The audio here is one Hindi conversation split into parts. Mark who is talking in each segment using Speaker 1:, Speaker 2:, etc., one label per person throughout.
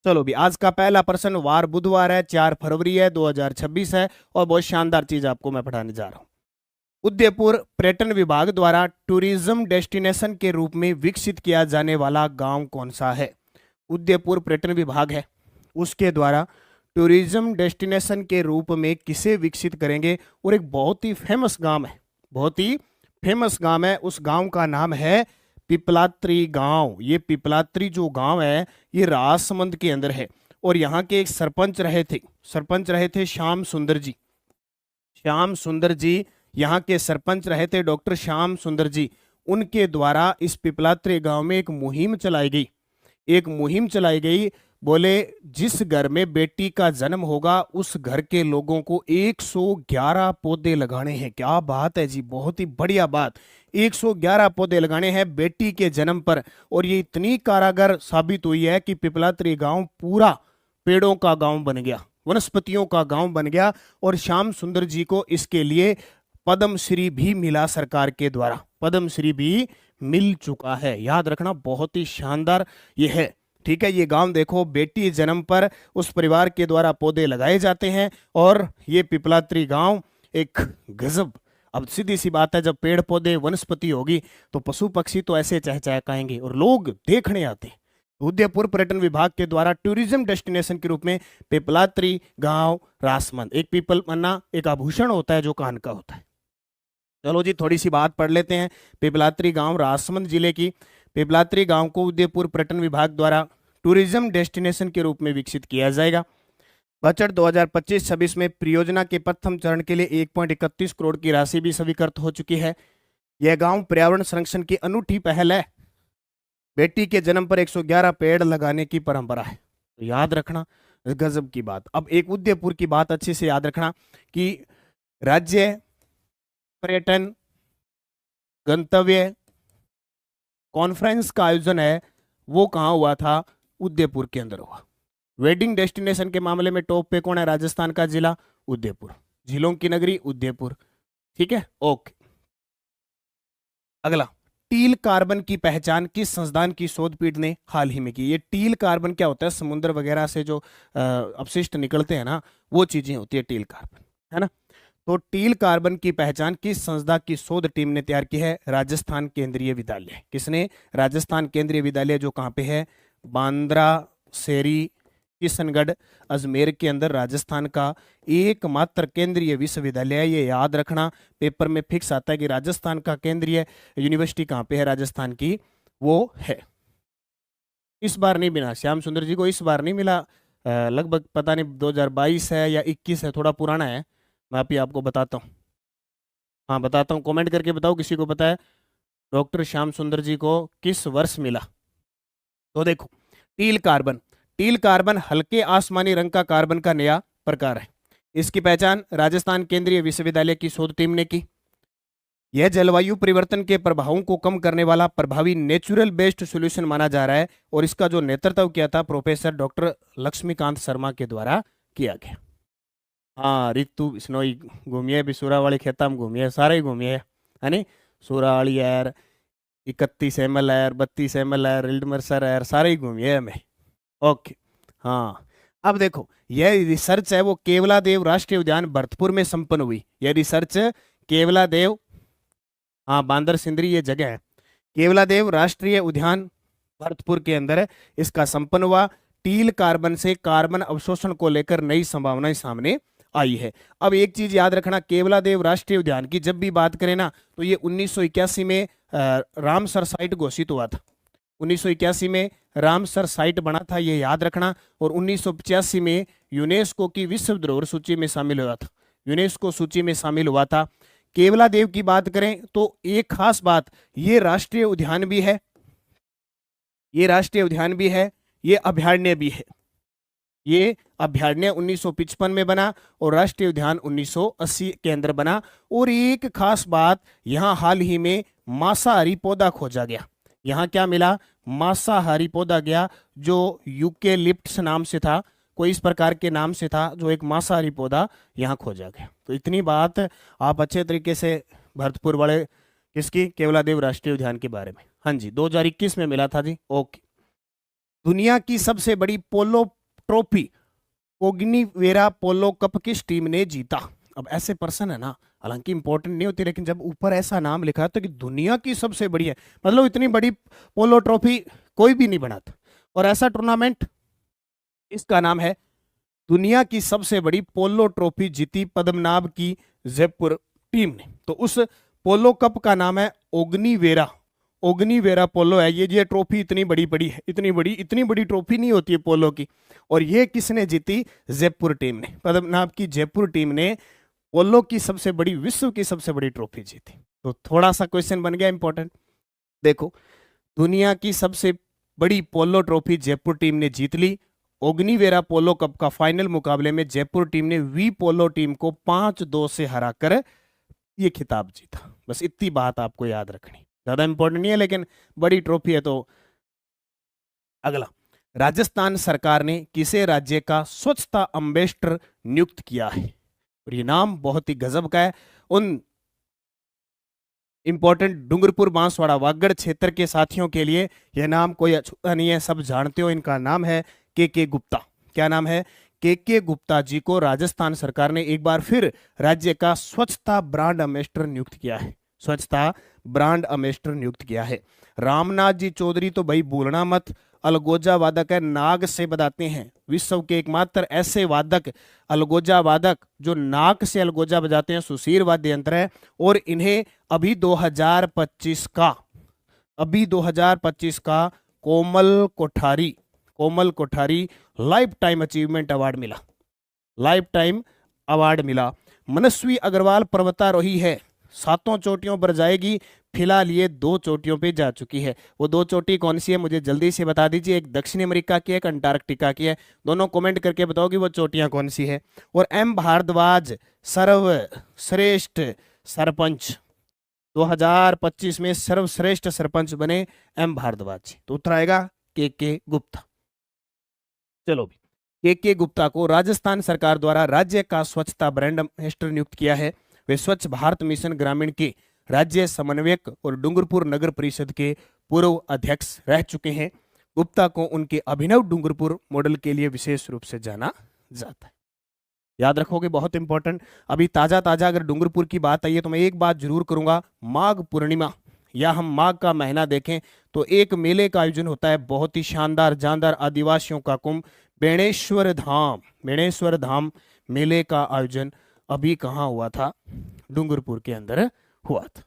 Speaker 1: चलो भी आज का पहला प्रश्न, वार बुधवार है, 4 फरवरी है, 2026 है, और बहुत शानदार चीज आपको मैं पढ़ाने जा रहा हूं। उदयपुर पर्यटन विभाग द्वारा टूरिज्म डेस्टिनेशन के रूप में विकसित किया जाने वाला गांव कौन सा है? उदयपुर पर्यटन विभाग है, उसके द्वारा टूरिज्म डेस्टिनेशन के रूप में किसे विकसित करेंगे? और एक बहुत ही फेमस गांव है, बहुत ही फेमस गांव है, उस गांव का नाम है पिपलात्री गांव। ये पिपलात्री जो गांव है ये राजसमंद के अंदर है, और यहाँ के एक सरपंच रहे थे श्याम सुंदर जी। श्याम सुंदर जी यहाँ के सरपंच रहे थे, डॉक्टर श्याम सुंदर जी। उनके द्वारा इस पिपलात्री गांव में एक मुहिम चलाई गई। बोले जिस घर में बेटी का जन्म होगा उस घर के लोगों को 111 पौधे लगाने हैं। क्या बात है जी, बहुत ही बढ़िया बात। 111 पौधे लगाने हैं बेटी के जन्म पर, और ये इतनी कारागर साबित हुई है कि पिपलात्री गांव पूरा पेड़ों का गांव बन गया, वनस्पतियों का गांव बन गया। और श्याम सुंदर जी को इसके लिए पद्मश्री भी मिला, सरकार के द्वारा पद्मश्री भी मिल चुका है। याद रखना, बहुत ही शानदार ये है। ठीक है, ये गांव देखो, बेटी जन्म पर उस परिवार के द्वारा पौधे लगाए जाते हैं, और ये पिपलात्री गांव एक गजब। अब सीधी सी बात है, जब पेड़ पौधे वनस्पति होगी तो पशु पक्षी तो ऐसे चहचहाएंगे और लोग देखने आते हैं। उदयपुर पर्यटन विभाग के द्वारा टूरिज्म डेस्टिनेशन के रूप में पिपलात्री गांव राजसमंद। एक पीपल मन्ना एक आभूषण होता है जो कान का होता है। चलो जी, थोड़ी सी बात पढ़ लेते हैं पिपलात्री गांव राजसमंद जिले की। पिपलात्री गांव को उदयपुर पर्यटन विभाग द्वारा टूरिज्म डेस्टिनेशन के रूप में विकसित किया जाएगा। बजट 2025-26 में परियोजना के प्रथम चरण के लिए 1.31 करोड़ की राशि भी स्वीकृत हो चुकी है। यह गांव पर्यावरण संरक्षण की अनूठी पहल है। बेटी के जन्म पर 111 पेड़ लगाने की परंपरा है। तो याद रखना, गजब की बात। अब एक उदयपुर की बात अच्छे से याद रखना कि राज्य पर्यटन गंतव्य कॉन्फ्रेंस का आयोजन है वो कहाँ हुआ था? उदयपुर के अंदर हुआ। वेडिंग डेस्टिनेशन के मामले में टॉप पे कौन है? राजस्थान का जिला उदयपुर, झीलों की नगरी उदयपुर। ठीक है, ओके। अगला, टील कार्बन की पहचान किस संस्थान की शोध पीठ ने हाल ही में की? ये टील कार्बन क्या होता है? समुद्र वगैरह से जो अपशिष्ट निकलते हैं ना, वो चीजें होती है टील कार्बन, है ना। तो टील कार्बन की पहचान किस संस्था की शोध टीम ने तैयार की है? राजस्थान केंद्रीय विद्यालय। किसने? राजस्थान केंद्रीय विद्यालय, जो कहाँ पे है? बांद्रा शेरी किशनगढ़ अजमेर के अंदर राजस्थान का एकमात्र केंद्रीय विश्वविद्यालय है। ये याद रखना, पेपर में फिक्स आता है कि राजस्थान का केंद्रीय यूनिवर्सिटी कहाँ पे है राजस्थान की, वो है। इस बार नहीं मिला श्याम सुंदर जी को, इस बार नहीं मिला। लगभग पता नहीं 2022 है या 21 है, थोड़ा पुराना है। मैं अभी आपको बताता हूँ, हाँ बताता हूँ, कमेंट करके बताओ किसी को पता है डॉक्टर श्याम सुंदर जी को किस वर्ष मिला। तो देखो, टील कार्बन हल्के आसमानी रंग का कार्बन का नया प्रकार है। इसकी पहचान राजस्थान केंद्रीय विश्वविद्यालय की शोध टीम ने की। यह जलवायु परिवर्तन के प्रभावों को कम करने वाला प्रभावी नेचुरल बेस्ड सॉल्यूशन माना जा रहा है, और इसका जो नेतृत्व किया था प्रोफेसर डॉक्टर लक्ष्मीकांत शर्मा के द्वारा किया गया। हाँ, ऋतु बिश्नोई घूमिए भी, सूरावाली खेता में घूमिए, सारे ही घूमिए, है नी। सूरावाली यार, 31 ml है, 32 ml है, रिल्डमर्सर है, सारे ही घूमिए हमें। ओके, हाँ। अब देखो, यह रिसर्च है वो केवलादेव राष्ट्रीय उद्यान भरतपुर में संपन्न हुई। यह रिसर्च केवलादेव, हाँ बांदर सिंदरी ये जगह है, केवलादेव राष्ट्रीय उद्यान भरतपुर के अंदर है, इसका संपन्न हुआ। टील कार्बन से कार्बन अवशोषण को लेकर नई संभावनाएं सामने आई है। अब एक चीज याद रखना, केवलादेव राष्ट्रीय उद्यान की जब भी बात करें ना, तो ये 1981 में रामसर साइट घोषित हुआ था। 1981 में रामसर साइट बना था, ये याद रखना। और 1985 में यूनेस्को की विश्व धरोहर सूची में शामिल हुआ था, यूनेस्को सूची में शामिल हुआ था। केवलादेव की बात करें तो एक खास बात, ये राष्ट्रीय उद्यान भी है, ये राष्ट्रीय उद्यान भी है, ये अभयारण्य भी है। ये अभयारण्य 1955 में बना और राष्ट्रीय उद्यान 1980 के अंदर बना। और एक खास बात, यहाँ हाल ही में मांसाहारी पौधा खोजा गया। यहाँ क्या मिला? मांसाहारी पौधा गया जो यूकेलिप्टस नाम से था, कोई इस प्रकार के नाम से था, जो एक मांसाहारी पौधा यहाँ खोजा गया। तो इतनी बात आप अच्छे तरीके से भरतपुर वाले किसकी, केवलादेव राष्ट्रीय उद्यान के बारे में। हाँ जी, 2021 में मिला था जी। ओके। दुनिया की सबसे बड़ी पोलो ट्रॉफी ओग्निवेरा पोलो कप किस टीम ने जीता? अब ऐसे पर्सन है ना, हालांकि इंपॉर्टेंट नहीं होती, लेकिन जब ऊपर ऐसा नाम लिखा है तो कि दुनिया की सबसे बड़ी है, मतलब इतनी बड़ी पोलो ट्रॉफी कोई भी नहीं बनाता। और ऐसा टूर्नामेंट, इसका नाम है दुनिया की सबसे बड़ी पोलो ट्रॉफी जीती पद्मनाभ की जयपुर टीम ने। तो उस पोलो कप का नाम है ओग्निवेरा, ओग्निवेरा पोलो है ये ट्रॉफी इतनी बड़ी बड़ी है, इतनी बड़ी ट्रॉफी नहीं होती है पोलो की। और ये किसने जीती? जयपुर टीम ने, पद्मनाभ की जयपुर टीम ने पोलो की सबसे बड़ी, विश्व की सबसे बड़ी ट्रॉफी जीती। तो थोड़ा सा क्वेश्चन बन गया इंपॉर्टेंट। देखो, दुनिया की सबसे बड़ी पोलो ट्रॉफी जयपुर टीम ने जीत ली। ओग्निवेरा पोलो कप का फाइनल मुकाबले में जयपुर टीम ने वी पोलो टीम को 5-2 से हराकर ये खिताब जीता। बस इतनी बात आपको याद रखनी, ज्यादा इंपॉर्टेंट नहीं है, लेकिन बड़ी ट्रॉफी है। तो अगला, राजस्थान सरकार ने किसे राज्य का स्वच्छता अम्बेसडर नियुक्त किया है? और ये नाम बहुत ही गजब का है। उन इंपॉर्टेंट डूंगरपुर बांसवाड़ा वागड़ क्षेत्र के साथियों के लिए यह नाम कोई अछूता नहीं है, सब जानते हो। इनका नाम है के गुप्ता। क्या नाम है? के गुप्ता जी को राजस्थान सरकार ने एक बार फिर राज्य का स्वच्छता ब्रांड अम्बेसडर नियुक्त किया है, स्वच्छता ब्रांड अम्बेसडर नियुक्त किया है। रामनाथ जी चौधरी तो भाई भूलना मत, अलगोजा वादक है, नाग से बजाते हैं, विश्व के एकमात्र ऐसे वादक, अलगोजा वादक जो नाक से अलगोजा बजाते हैं, सुशीर वाद्य यंत्र है। और इन्हें अभी 2025 का Komal Kothari life time achievement award मिला, लाइफ टाइम अवार्ड मिला। मनस्वी अग्रवाल पर्वतारोही है, 7 चोटियों पर जाएगी, फिलहाल ये 2 चोटियों पे जा चुकी है। वो 2 चोटी कौन सी है मुझे जल्दी से बता दीजिए, एक दक्षिण अमेरिका की है, एक अंटार्कटिका की है। दोनों कमेंट करके बताओ कि वो चोटियां कौन सी है। और एम भारद्वाज सर्वश्रेष्ठ सरपंच, 2025 में सर्वश्रेष्ठ सरपंच बने एम भारद्वाज। तो उत्तर आएगा के गुप्ता। चलो भी, के गुप्ता को राजस्थान सरकार द्वारा राज्य का स्वच्छता ब्रांड एम्बेसडर नियुक्त किया है। वे स्वच्छ भारत मिशन ग्रामीण के राज्य समन्वयक और डूंगरपुर नगर परिषद के पूर्व अध्यक्ष रह चुके हैं। गुप्ता को उनके अभिनव डूंगरपुर मॉडल के लिए विशेष रूप से जाना जाता है। याद रखोगे, बहुत इंपॉर्टेंट। अभी ताजा ताजा अगर डूंगरपुर की बात आई है तो मैं एक बात जरूर करूंगा, माघ पूर्णिमा या हम माघ का महीना देखें तो एक मेले का आयोजन होता है, बहुत ही शानदार जानदार, आदिवासियों का कुंभ, बेणेश्वर धाम मेले का आयोजन अभी कहाँ हुआ था? डूंगरपुर के अंदर हुआ था।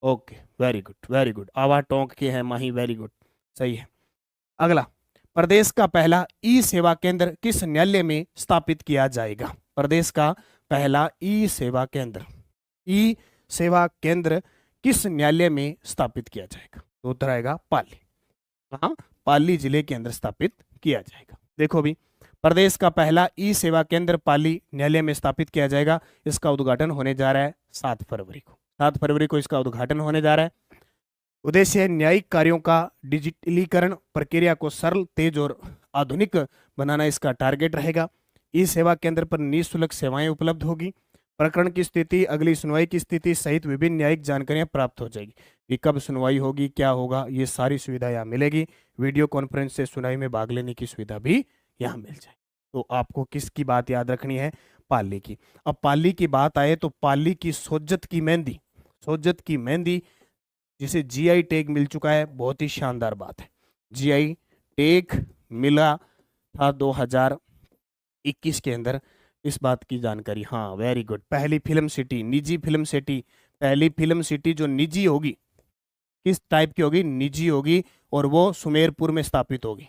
Speaker 1: Okay, very good. आवा टोंक के हैं माही, वेरी गुड, सही है। अगला, प्रदेश का पहला ई सेवा केंद्र किस न्यायालय में स्थापित किया जाएगा? प्रदेश का पहला ई सेवा केंद्र किस न्यायालय में स्थापित किया जाएगा? तो उत्तर आएगा पाली। कहाँ? पाली जिले के अंदर स्थापित किया जाएगा। देखो भी, प्रदेश का पहला ई सेवा केंद्र पाली न्यायालय में स्थापित किया जाएगा। इसका उद्घाटन होने जा रहा है 7 फरवरी को इसका उद्घाटन होने जा रहा है। उद्देश्य न्यायिक कार्यों का डिजिटलीकरण, प्रक्रिया को सरल, तेज और आधुनिक बनाना इसका टारगेट रहेगा। ई सेवा केंद्र पर निःशुल्क सेवाएं उपलब्ध होगी। प्रकरण की स्थिति, अगली सुनवाई की स्थिति सहित विभिन्न न्यायिक जानकारियां प्राप्त हो जाएगी कि कब सुनवाई होगी, क्या होगा, ये सारी सुविधा यहाँ मिलेगी। वीडियो कॉन्फ्रेंस से सुनवाई में भाग लेने की सुविधा भी यहाँ मिल जाए। तो आपको किसकी बात याद रखनी है? पाली की। अब पाली की बात आए तो पाली की सोज्जत की मेहंदी जिसे जीआई टैग मिल चुका है, बहुत ही शानदार बात है। जीआई टैग मिला था 2021 के अंदर, इस बात की जानकारी। हाँ, वेरी गुड। पहली फिल्म सिटी, निजी फिल्म सिटी, पहली फिल्म सिटी जो निजी होगी, किस टाइप की होगी? निजी होगी, और वो सुमेरपुर में स्थापित होगी।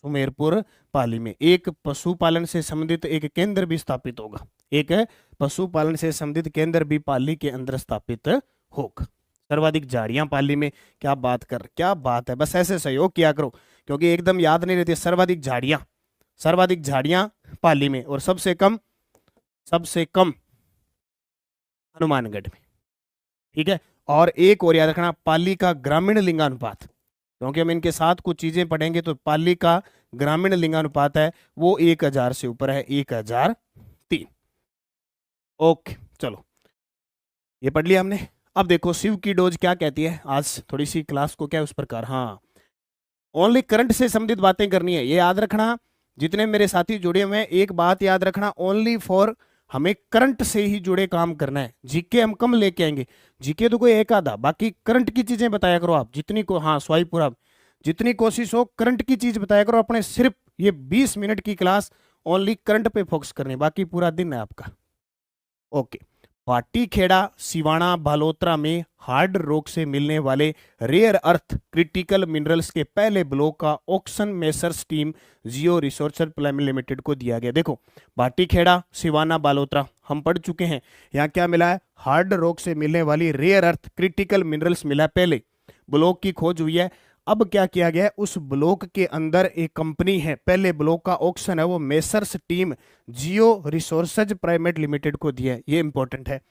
Speaker 1: सुमेरपुर पाली में एक पशुपालन से संबंधित एक केंद्र भी स्थापित होगा, एक पशुपालन से संबंधित केंद्र भी पाली के अंदर स्थापित होगा। सर्वाधिक झाड़ियां पाली में, क्या बात है, बस ऐसे सहयोग किया करो क्योंकि एकदम याद नहीं रहती। सर्वाधिक झाड़ियां पाली में, और सबसे कम हनुमानगढ़ में, ठीक है। और एक और याद रखना, पाली का ग्रामीण लिंगानुपात, क्योंकि हम इनके साथ कुछ चीजें पढ़ेंगे। तो पाली का ग्रामीण लिंगानुपात है वो 1000 से ऊपर है, 1003। ओके, चलो ये पढ़ लिया हमने। अब देखो शिव की डोज क्या कहती है, आज थोड़ी सी क्लास को क्या उस प्रकार। हाँ, ओनली करंट से संबंधित बातें करनी है, ये याद रखना। जितने मेरे साथी जुड़े हुए हैं, एक बात याद रखना, ओनली फॉर हमें करंट से ही जुड़े काम करना है। जीके हम कम लेके आएंगे, जीके तो कोई एक आधा, बाकी करंट की चीजें बताया करो आप जितनी को, हाँ स्वाईपुरा, जितनी कोशिश हो करंट की चीज बताया करो अपने। सिर्फ ये 20 मिनट की क्लास ओनली करंट पे फोकस करनी, बाकी पूरा दिन है आपका। ओके। भाटीखेड़ा सिवाना बालोतरा में हार्ड रॉक से मिलने वाले रेयर अर्थ क्रिटिकल मिनरल्स के पहले ब्लॉक का ऑक्शन मेसर्स टीम जियो रिसोर्सेज प्राइवेट लिमिटेड को दिया गया। देखो भाटीखेड़ा सिवाना बालोतरा हम पढ़ चुके हैं, यहाँ क्या मिला है, हार्ड रॉक से मिलने वाली रेयर अर्थ क्रिटिकल मिनरल्स मिला है, पहले ब्लॉक की खोज हुई है। अब क्या किया गया है, उस ब्लॉक के अंदर एक कंपनी है, पहले ब्लॉक का ऑक्शन है वो मेसर्स टीम जियो रिसोर्सेज प्राइवेट लिमिटेड को दिया है, ये इंपॉर्टेंट है।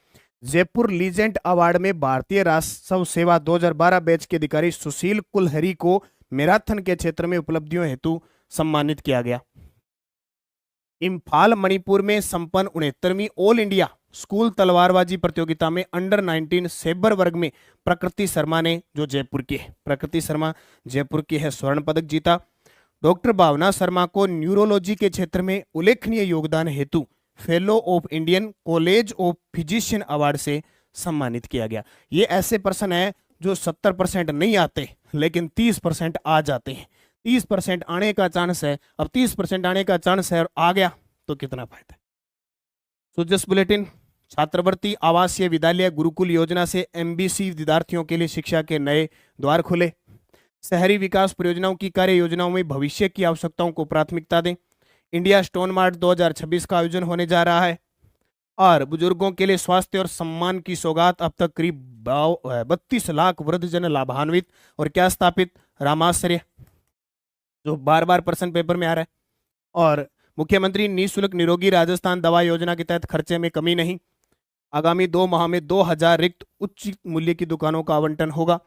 Speaker 1: जयपुर लीजेंड अवार्ड में भारतीय राजस्व सेवा 2012 बैच के अधिकारी सुशील कुलहरी को मैराथन के क्षेत्र में उपलब्धियों हेतु सम्मानित किया गया। इम्फाल मणिपुर में संपन्न 69वीं ऑल इंडिया स्कूल तलवारबाजी प्रतियोगिता में अंडर 19 सेबर वर्ग में प्रकृति शर्मा ने, जो जयपुर की है, प्रकृति शर्मा जयपुर की है, स्वर्ण पदक जीता। डॉक्टर भावना शर्मा को न्यूरोलॉजी के क्षेत्र में उल्लेखनीय योगदान हेतु fellow of Indian college of physician award से सम्मानित किया गया। ये ऐसे पर्सन है जो 70% नहीं आते लेकिन 30% आ जाते हैं। 30% आने का चांस है, अब 30% आने का चांस है और आ गया तो कितना फायदा है। सो जस्ट बुलेटिन, छात्रवृत्ति आवासीय विद्यालय गुरुकुल योजना से एमबीसी विद्यार्थियों के लिए शिक्षा के नए द्वार खुले। शहरी विकास परियोजनाओं की कार्य योजनाओं में भविष्य की आवश्यकताओं को प्राथमिकता दें। इंडिया स्टोन मार्ट 2026 का आयोजन होने जा रहा है। और बुजुर्गों के लिए स्वास्थ्य और सम्मान की सौगात, अब तक करीब 32 लाख वृद्धजन लाभान्वित। और क्या स्थापित, रामाश्रय, जो बार बार प्रश्न पेपर में आ रहा है। और मुख्यमंत्री निःशुल्क निरोगी राजस्थान दवा योजना के तहत खर्चे में कमी नहीं। आगामी 2 माह में 2000 रिक्त उच्च मूल्य की दुकानों का आवंटन होगा।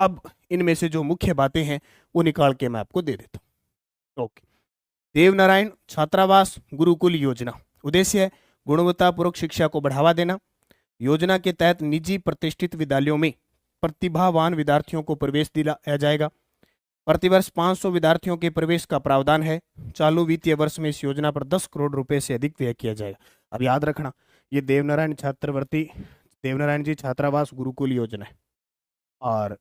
Speaker 1: अब इनमें से जो मुख्य बातें हैं वो निकाल के मैं आपको दे देता हूँ। ओके। देवनारायण छात्रावास गुरुकुल योजना, उद्देश्य है गुणवत्तापूर्वक शिक्षा को बढ़ावा देना। योजना के तहत निजी प्रतिष्ठित विद्यालयों में प्रतिभावान विद्यार्थियों को प्रवेश दिलाया जाएगा। प्रतिवर्ष 500 विद्यार्थियों के प्रवेश का प्रावधान है। चालू वित्तीय वर्ष में इस योजना पर 10 करोड़ रुपए से अधिक व्यय किया जाएगा। अब याद रखना, ये देवनारायण छात्रवृत्ति, देवनारायण जी छात्रावास गुरुकुल योजना है। और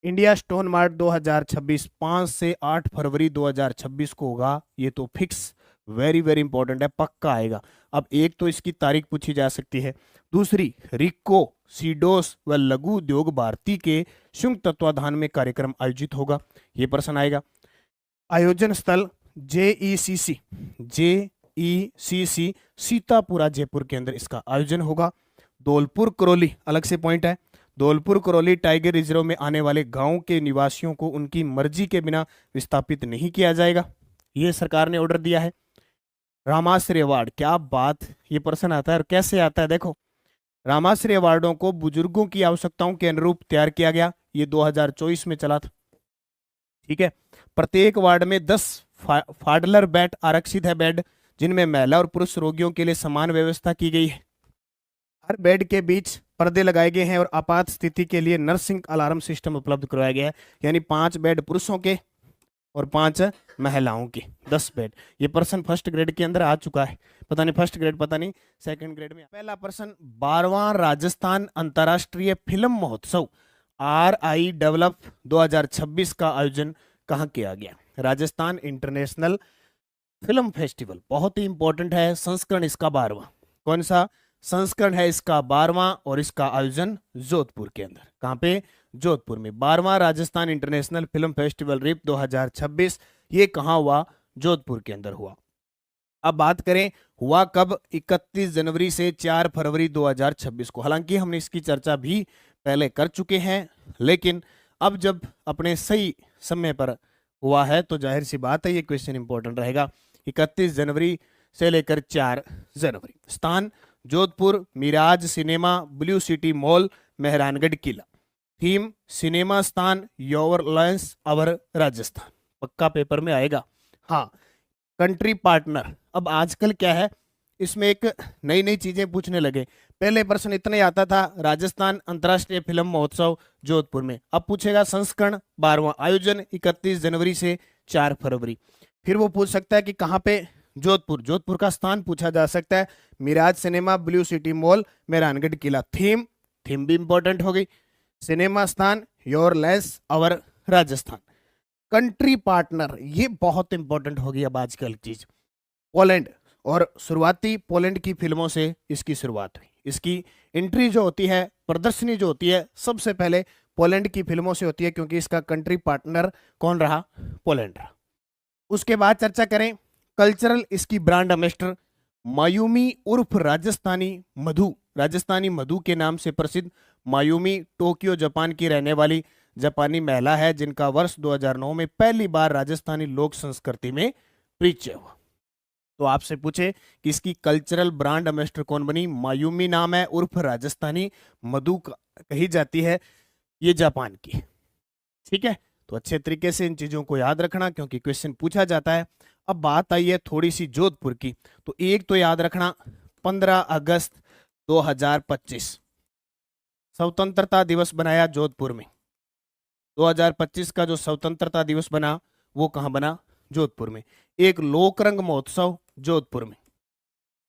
Speaker 1: इंडिया स्टोन मार्ट 2026 5 से 8 फरवरी 2026 को होगा, ये तो फिक्स, वेरी वेरी इंपॉर्टेंट है, पक्का आएगा। अब एक तो इसकी तारीख पूछी जा सकती है, दूसरी रिको सीडोस व लघु उद्योग भारती के संयुक्त तत्वाधान में कार्यक्रम आयोजित होगा, ये प्रश्न आएगा। आयोजन स्थल जेईसीसी सीतापुरा जयपुर के अंदर इसका आयोजन होगा। धौलपुर करौली अलग से पॉइंट है, धौलपुर करौली टाइगर रिजर्व में आने वाले गांव के निवासियों को उनकी मर्जी के बिना विस्थापित नहीं किया जाएगा, ये सरकार ने ऑर्डर दिया है। रामाश्रय अवार्ड, क्या बात, ये प्रश्न आता है और कैसे आता है, देखो रामाश्रय अवार्डों को बुजुर्गों की आवश्यकताओं के अनुरूप तैयार किया गया, ये 2024 में चला था, ठीक है। प्रत्येक वार्ड में 10 फाडलर बेड आरक्षित है, बेड जिनमें महिला और पुरुष रोगियों के लिए समान व्यवस्था की गई है। हर बेड के बीच पर्दे लगाए गए हैं और आपात स्थिति के लिए नर्सिंग अलार्म सिस्टम उपलब्ध करवाया गया है, यानी 5 बेड पुरुषों के और 5 महिलाओं के, 10 बेड। ये पर्सन फर्स्ट ग्रेड के अंदर आ चुका है, पता नहीं फर्स्ट ग्रेड, पता नहीं सेकंड ग्रेड में। पहला पर्सन 12वां राजस्थान अंतर्राष्ट्रीय फिल्म महोत्सव RI डेवलप 2026 का आयोजन कहाँ किया गया, राजस्थान इंटरनेशनल फिल्म फेस्टिवल, बहुत ही इंपॉर्टेंट है, संस्करण इसका 12वां। कौन सा संस्करण है इसका, 12वां, और इसका आयोजन जोधपुर के अंदर, कहाँ पे, जोधपुर में। 12वां Rajasthan international film festival RIFF 2026, ये कहाँ हुआ, जोधपुर के अंदर हुआ। अब बात करें हुआ कब, 31 जनवरी से 4 फरवरी 2026 को। हालांकि हमने इसकी चर्चा भी पहले कर चुके हैं, लेकिन अब जब अपने सही समय पर हुआ है तो जाहिर सी बात है ये क्वेश्चन इंपॉर्टेंट रहेगा। 31 जनवरी से लेकर 4 जनवरी। स्थान Jodhpur, Miraj cinema, blue city mall, Mehrangarh किला। थीम सिनेमा स्थान, योर लॉयंस अवर राजस्थान, पक्का पेपर में आएगा। हाँ, कंट्री पार्टनर, अब आजकल क्या है इसमें एक नई नई चीजें पूछने लगे। पहले प्रश्न इतना ही आता था, राजस्थान अंतर्राष्ट्रीय फिल्म महोत्सव जोधपुर में। अब पूछेगा संस्करण 12वां, आयोजन 31 जनवरी से 4 फरवरी। फिर वो पूछ सकता है कि कहाँ पे, जोधपुर। जोधपुर का स्थान पूछा जा सकता है, Miraj cinema, blue city mall, Mehrangarh किला। थीम भी इंपॉर्टेंट हो गई। सिनेमा स्थान your lens our Rajasthan. Country partner, ये बहुत इंपॉर्टेंट होगी अब आजकल चीज, पोलैंड। और शुरुआती पोलैंड की फिल्मों से इसकी शुरुआत हुई। इसकी एंट्री जो होती है, प्रदर्शनी जो होती है, सबसे पहले पोलैंड की फिल्मों से होती है, क्योंकि इसका कंट्री पार्टनर कौन रहा, पोलैंड रहा। उसके बाद चर्चा करें कल्चरल, इसकी ब्रांड एम्बेसडर मायूमी उर्फ राजस्थानी मधु। राजस्थानी मधु के नाम से प्रसिद्ध मायूमी टोक्यो जापान की रहने वाली जापानी महिला है, जिनका वर्ष 2009 में पहली बार राजस्थानी लोक संस्कृति में परिचय हुआ। तो आपसे पूछे कि इसकी कल्चरल ब्रांड एम्बेसडर कौन बनी, मायूमी नाम है, उर्फ राजस्थानी मधु कही जाती है, ये जापान की। ठीक है, तो अच्छे तरीके से इन चीजों को याद रखना, क्योंकि क्वेश्चन पूछा जाता है। अब बात आई है थोड़ी सी जोधपुर की, तो एक तो याद रखना 15 अगस्त 2025 स्वतंत्रता दिवस बनाया जोधपुर में। 2025 का जो स्वतंत्रता दिवस बना वो कहां बना, जोधपुर में। एक लोकरंग महोत्सव जोधपुर में,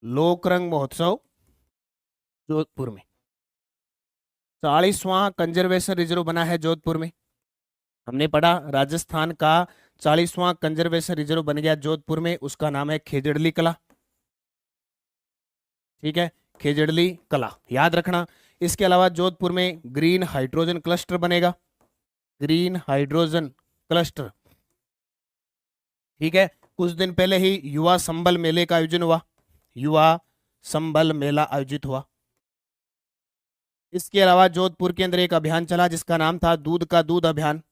Speaker 1: लोकरंग महोत्सव जोधपुर में। 40वां कंजर्वेशन रिजर्व बना है जोधपुर में। हमने पढ़ा राजस्थान का 40वां कंजर्वेशन रिजर्व बन गया जोधपुर में, उसका नाम है खेजड़ली कला। ठीक है, खेजड़ली कला याद रखना। इसके अलावा जोधपुर में ग्रीन हाइड्रोजन क्लस्टर बनेगा, ग्रीन हाइड्रोजन क्लस्टर। ठीक है, कुछ दिन पहले ही युवा संबल मेले का आयोजन हुआ, युवा संबल मेला आयोजित हुआ। इसके अलावा जोधपुर के अंदर एक अभियान चला जिसका नाम था दूध का दूध अभियान,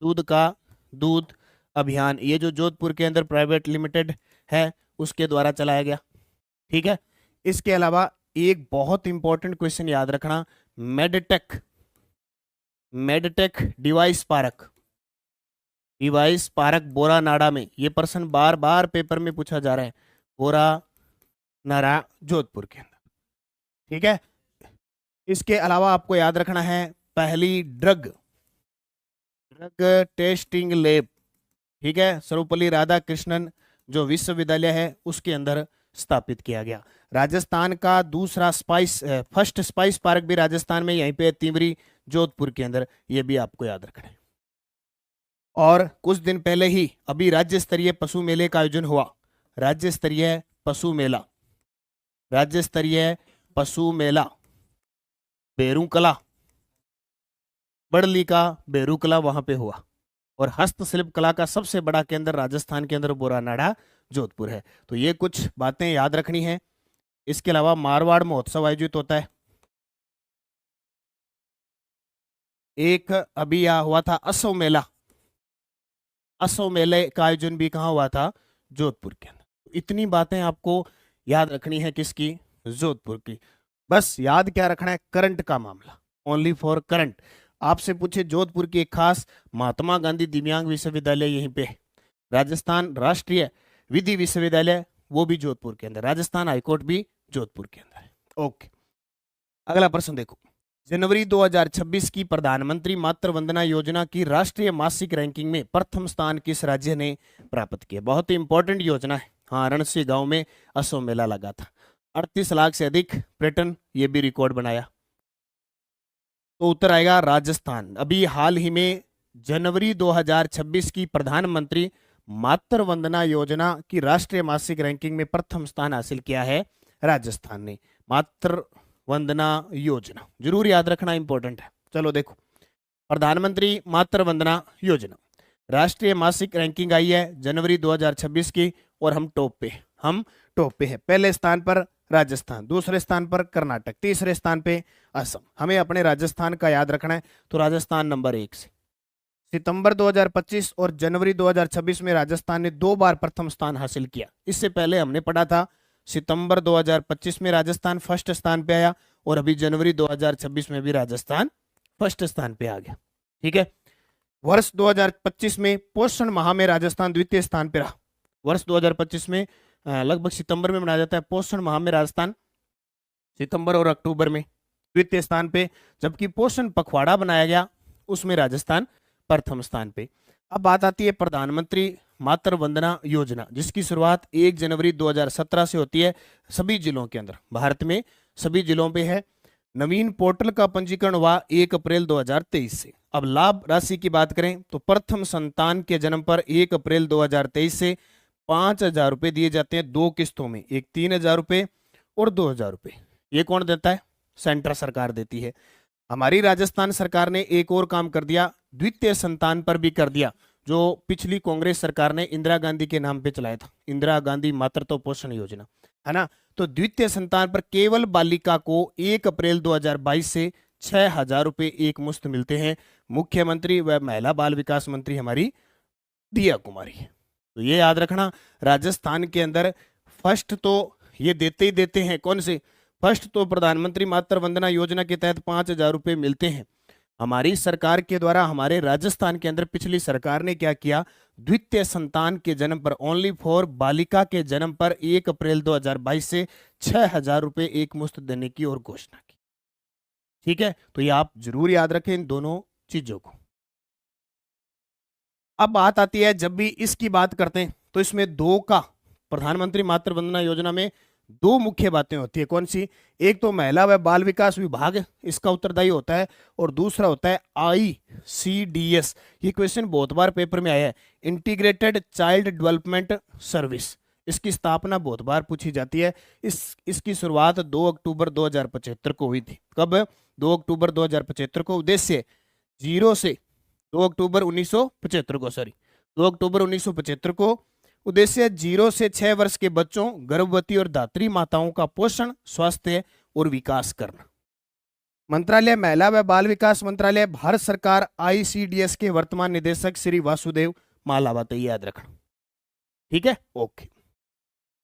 Speaker 1: दूध का दूध अभियान। ये जो जोधपुर के अंदर प्राइवेट लिमिटेड है उसके द्वारा चलाया गया। ठीक है, इसके अलावा एक बहुत इंपॉर्टेंट क्वेश्चन याद रखना, medtech, medtech device park, device park Boranada में। ये प्रश्न बार बार पेपर में पूछा जा रहा है, बोरानाड़ा जोधपुर के अंदर। ठीक है, इसके अलावा आपको याद रखना है पहली ड्रग टेस्टिंग लैब। ठीक है, सर्वपल्ली राधाकृष्णन जो विश्वविद्यालय है उसके अंदर स्थापित किया गया। राजस्थान का दूसरा फर्स्ट स्पाइस पार्क भी राजस्थान में यहीं पे तिमरी जोधपुर के अंदर, ये भी आपको याद रखना है। और कुछ दिन पहले ही अभी राज्य स्तरीय पशु मेले का आयोजन हुआ, राज्य स्तरीय पशु मेला, राज्य स्तरीय पशु मेला बेरूकला, बड़ली का बेरूकला वहां पे हुआ। और हस्तशिल्प कला का सबसे बड़ा केंद्र राजस्थान के अंदर बोरानाड़ा जोधपुर है। तो ये कुछ बातें याद रखनी है। इसके अलावा मारवाड़ महोत्सव आयोजित होता है। एक अभी यहाँ हुआ था असो मेला, असो मेले का आयोजन भी कहाँ हुआ था, जोधपुर के अंदर। इतनी बातें आपको याद रखनी है किसकी, जोधपुर की। बस याद क्या रखना है, करंट का मामला, ओनली फॉर करंट। आपसे पूछे जोधपुर की एक खास महात्मा गांधी दिव्यांग विश्वविद्यालय यहीं पे, राजस्थान राष्ट्रीय विधि विश्वविद्यालय वो भी जोधपुर के अंदर, राजस्थान हाईकोर्ट भी जोधपुर के अंदर है। ओके, अगला प्रश्न देखो, जनवरी 2026 की प्रधानमंत्री मातृ वंदना योजना की राष्ट्रीय मासिक रैंकिंग में प्रथम स्थान किस राज्य ने प्राप्त किया। बहुत ही इंपॉर्टेंट योजना है। हाँ, रणसी गांव में असो मेला लगा था, 38 लाख से अधिक पर्यटन, ये भी रिकॉर्ड बनाया। तो उत्तर आएगा राजस्थान। अभी हाल ही में जनवरी 2026 की प्रधानमंत्री मातृ वंदना योजना की राष्ट्रीय मासिक रैंकिंग में प्रथम स्थान हासिल किया है राजस्थान ने। मातृ वंदना योजना जरूर याद रखना, इंपॉर्टेंट है। चलो देखो, प्रधानमंत्री मातृ वंदना योजना राष्ट्रीय मासिक रैंकिंग आई है जनवरी 2026 की, और हम टॉप पे हैं। पहले स्थान पर राजस्थान, दूसरे स्थान पर कर्नाटक, तीसरे स्थान पे असम। हमें अपने राजस्थान का याद रखना है, तो राजस्थान नंबर 1 से। सितंबर 2025 और जनवरी 2026 में राजस्थान ने 2 बार प्रथम स्थान हासिल किया। इससे पहले हमने पढ़ा था सितंबर 2025 में राजस्थान फर्स्ट स्थान पे आया, और अभी जनवरी 2026 में भी राजस्थान फर्स्ट स्थान पे आ गया। ठीक है, वर्ष 2025 में पोषण माह में राजस्थान द्वितीय स्थान पे रहा। वर्ष 2025 में लगभग सितंबर में मनाया जाता है पोषण माह में राजस्थान सितंबर और अक्टूबर में द्वितीय स्थान पे, जबकि पोषण पखवाड़ा बनाया गया उसमें राजस्थान प्रथम स्थान पे। अब बात आती है प्रधानमंत्री मातृ वंदना योजना, जिसकी शुरुआत 1 जनवरी 2017 से होती है सभी जिलों के अंदर, भारत में सभी जिलों पे है। नवीन पोर्टल का पंजीकरण हुआ 1 अप्रैल 2023 से। अब लाभ राशि की बात करें तो प्रथम संतान के जन्म पर 1 अप्रैल 2023 से 5,000 रुपए दिए जाते हैं 2 किस्तों में, एक 3,000 रुपए और 2,000 रुपए। ये कौन देता है? सेंट्रल सरकार देती है। हमारी राजस्थान सरकार ने एक और काम कर दिया, द्वितीय संतान पर भी कर दिया, जो पिछली कांग्रेस सरकार ने इंदिरा गांधी के नाम पे चलाया था, इंदिरा गांधी मातृत्व पोषण योजना, है ना। तो द्वितीय संतान पर केवल बालिका को 1 अप्रैल 2022 से 6,000 रुपए एक मुश्त मिलते हैं। मुख्यमंत्री व महिला बाल विकास मंत्री हमारी दिया कुमारी है। तो ये याद रखना, राजस्थान के अंदर फर्स्ट तो ये देते ही देते हैं। कौन से? फर्स्ट तो प्रधानमंत्री मातृ वंदना योजना के तहत 5,000 रुपए मिलते हैं। हमारी सरकार के द्वारा हमारे राजस्थान के अंदर पिछली सरकार ने क्या किया, द्वितीय संतान के जन्म पर ओनली फॉर बालिका के जन्म पर 1 अप्रैल 2022 से 6,000 रुपए एक मुश्त देने की और घोषणा की। ठीक है, तो ये आप जरूर याद रखें इन दोनों चीजों को। अब बात आती है, जब भी इसकी बात करते हैं तो इसमें दो का, प्रधानमंत्री मातृ वंदना योजना में दो मुख्य बातें होती है। कौन सी? एक तो महिला व बाल विकास विभाग इसका उत्तरदायी होता है, और दूसरा होता है ICDS। ये क्वेश्चन बहुत बार पेपर में आया है, इंटीग्रेटेड चाइल्ड डेवलपमेंट सर्विस। इसकी स्थापना बहुत बार पूछी जाती है। इसकी शुरुआत 2 अक्टूबर 2075 को हुई थी। कब? 2 अक्टूबर 2075 को। उद्देश्य 0 से 2 अक्टूबर 1975 को, सॉरी 2 अक्टूबर 1975 को। उद्देश्य 0 से 6 वर्ष के बच्चों, गर्भवती और धात्री माताओं का पोषण, स्वास्थ्य और विकास करना। मंत्रालय महिला व बाल विकास मंत्रालय, भारत सरकार, ICDS के वर्तमान निदेशक श्री वासुदेव मालावत। याद रखना, ठीक है, ओके।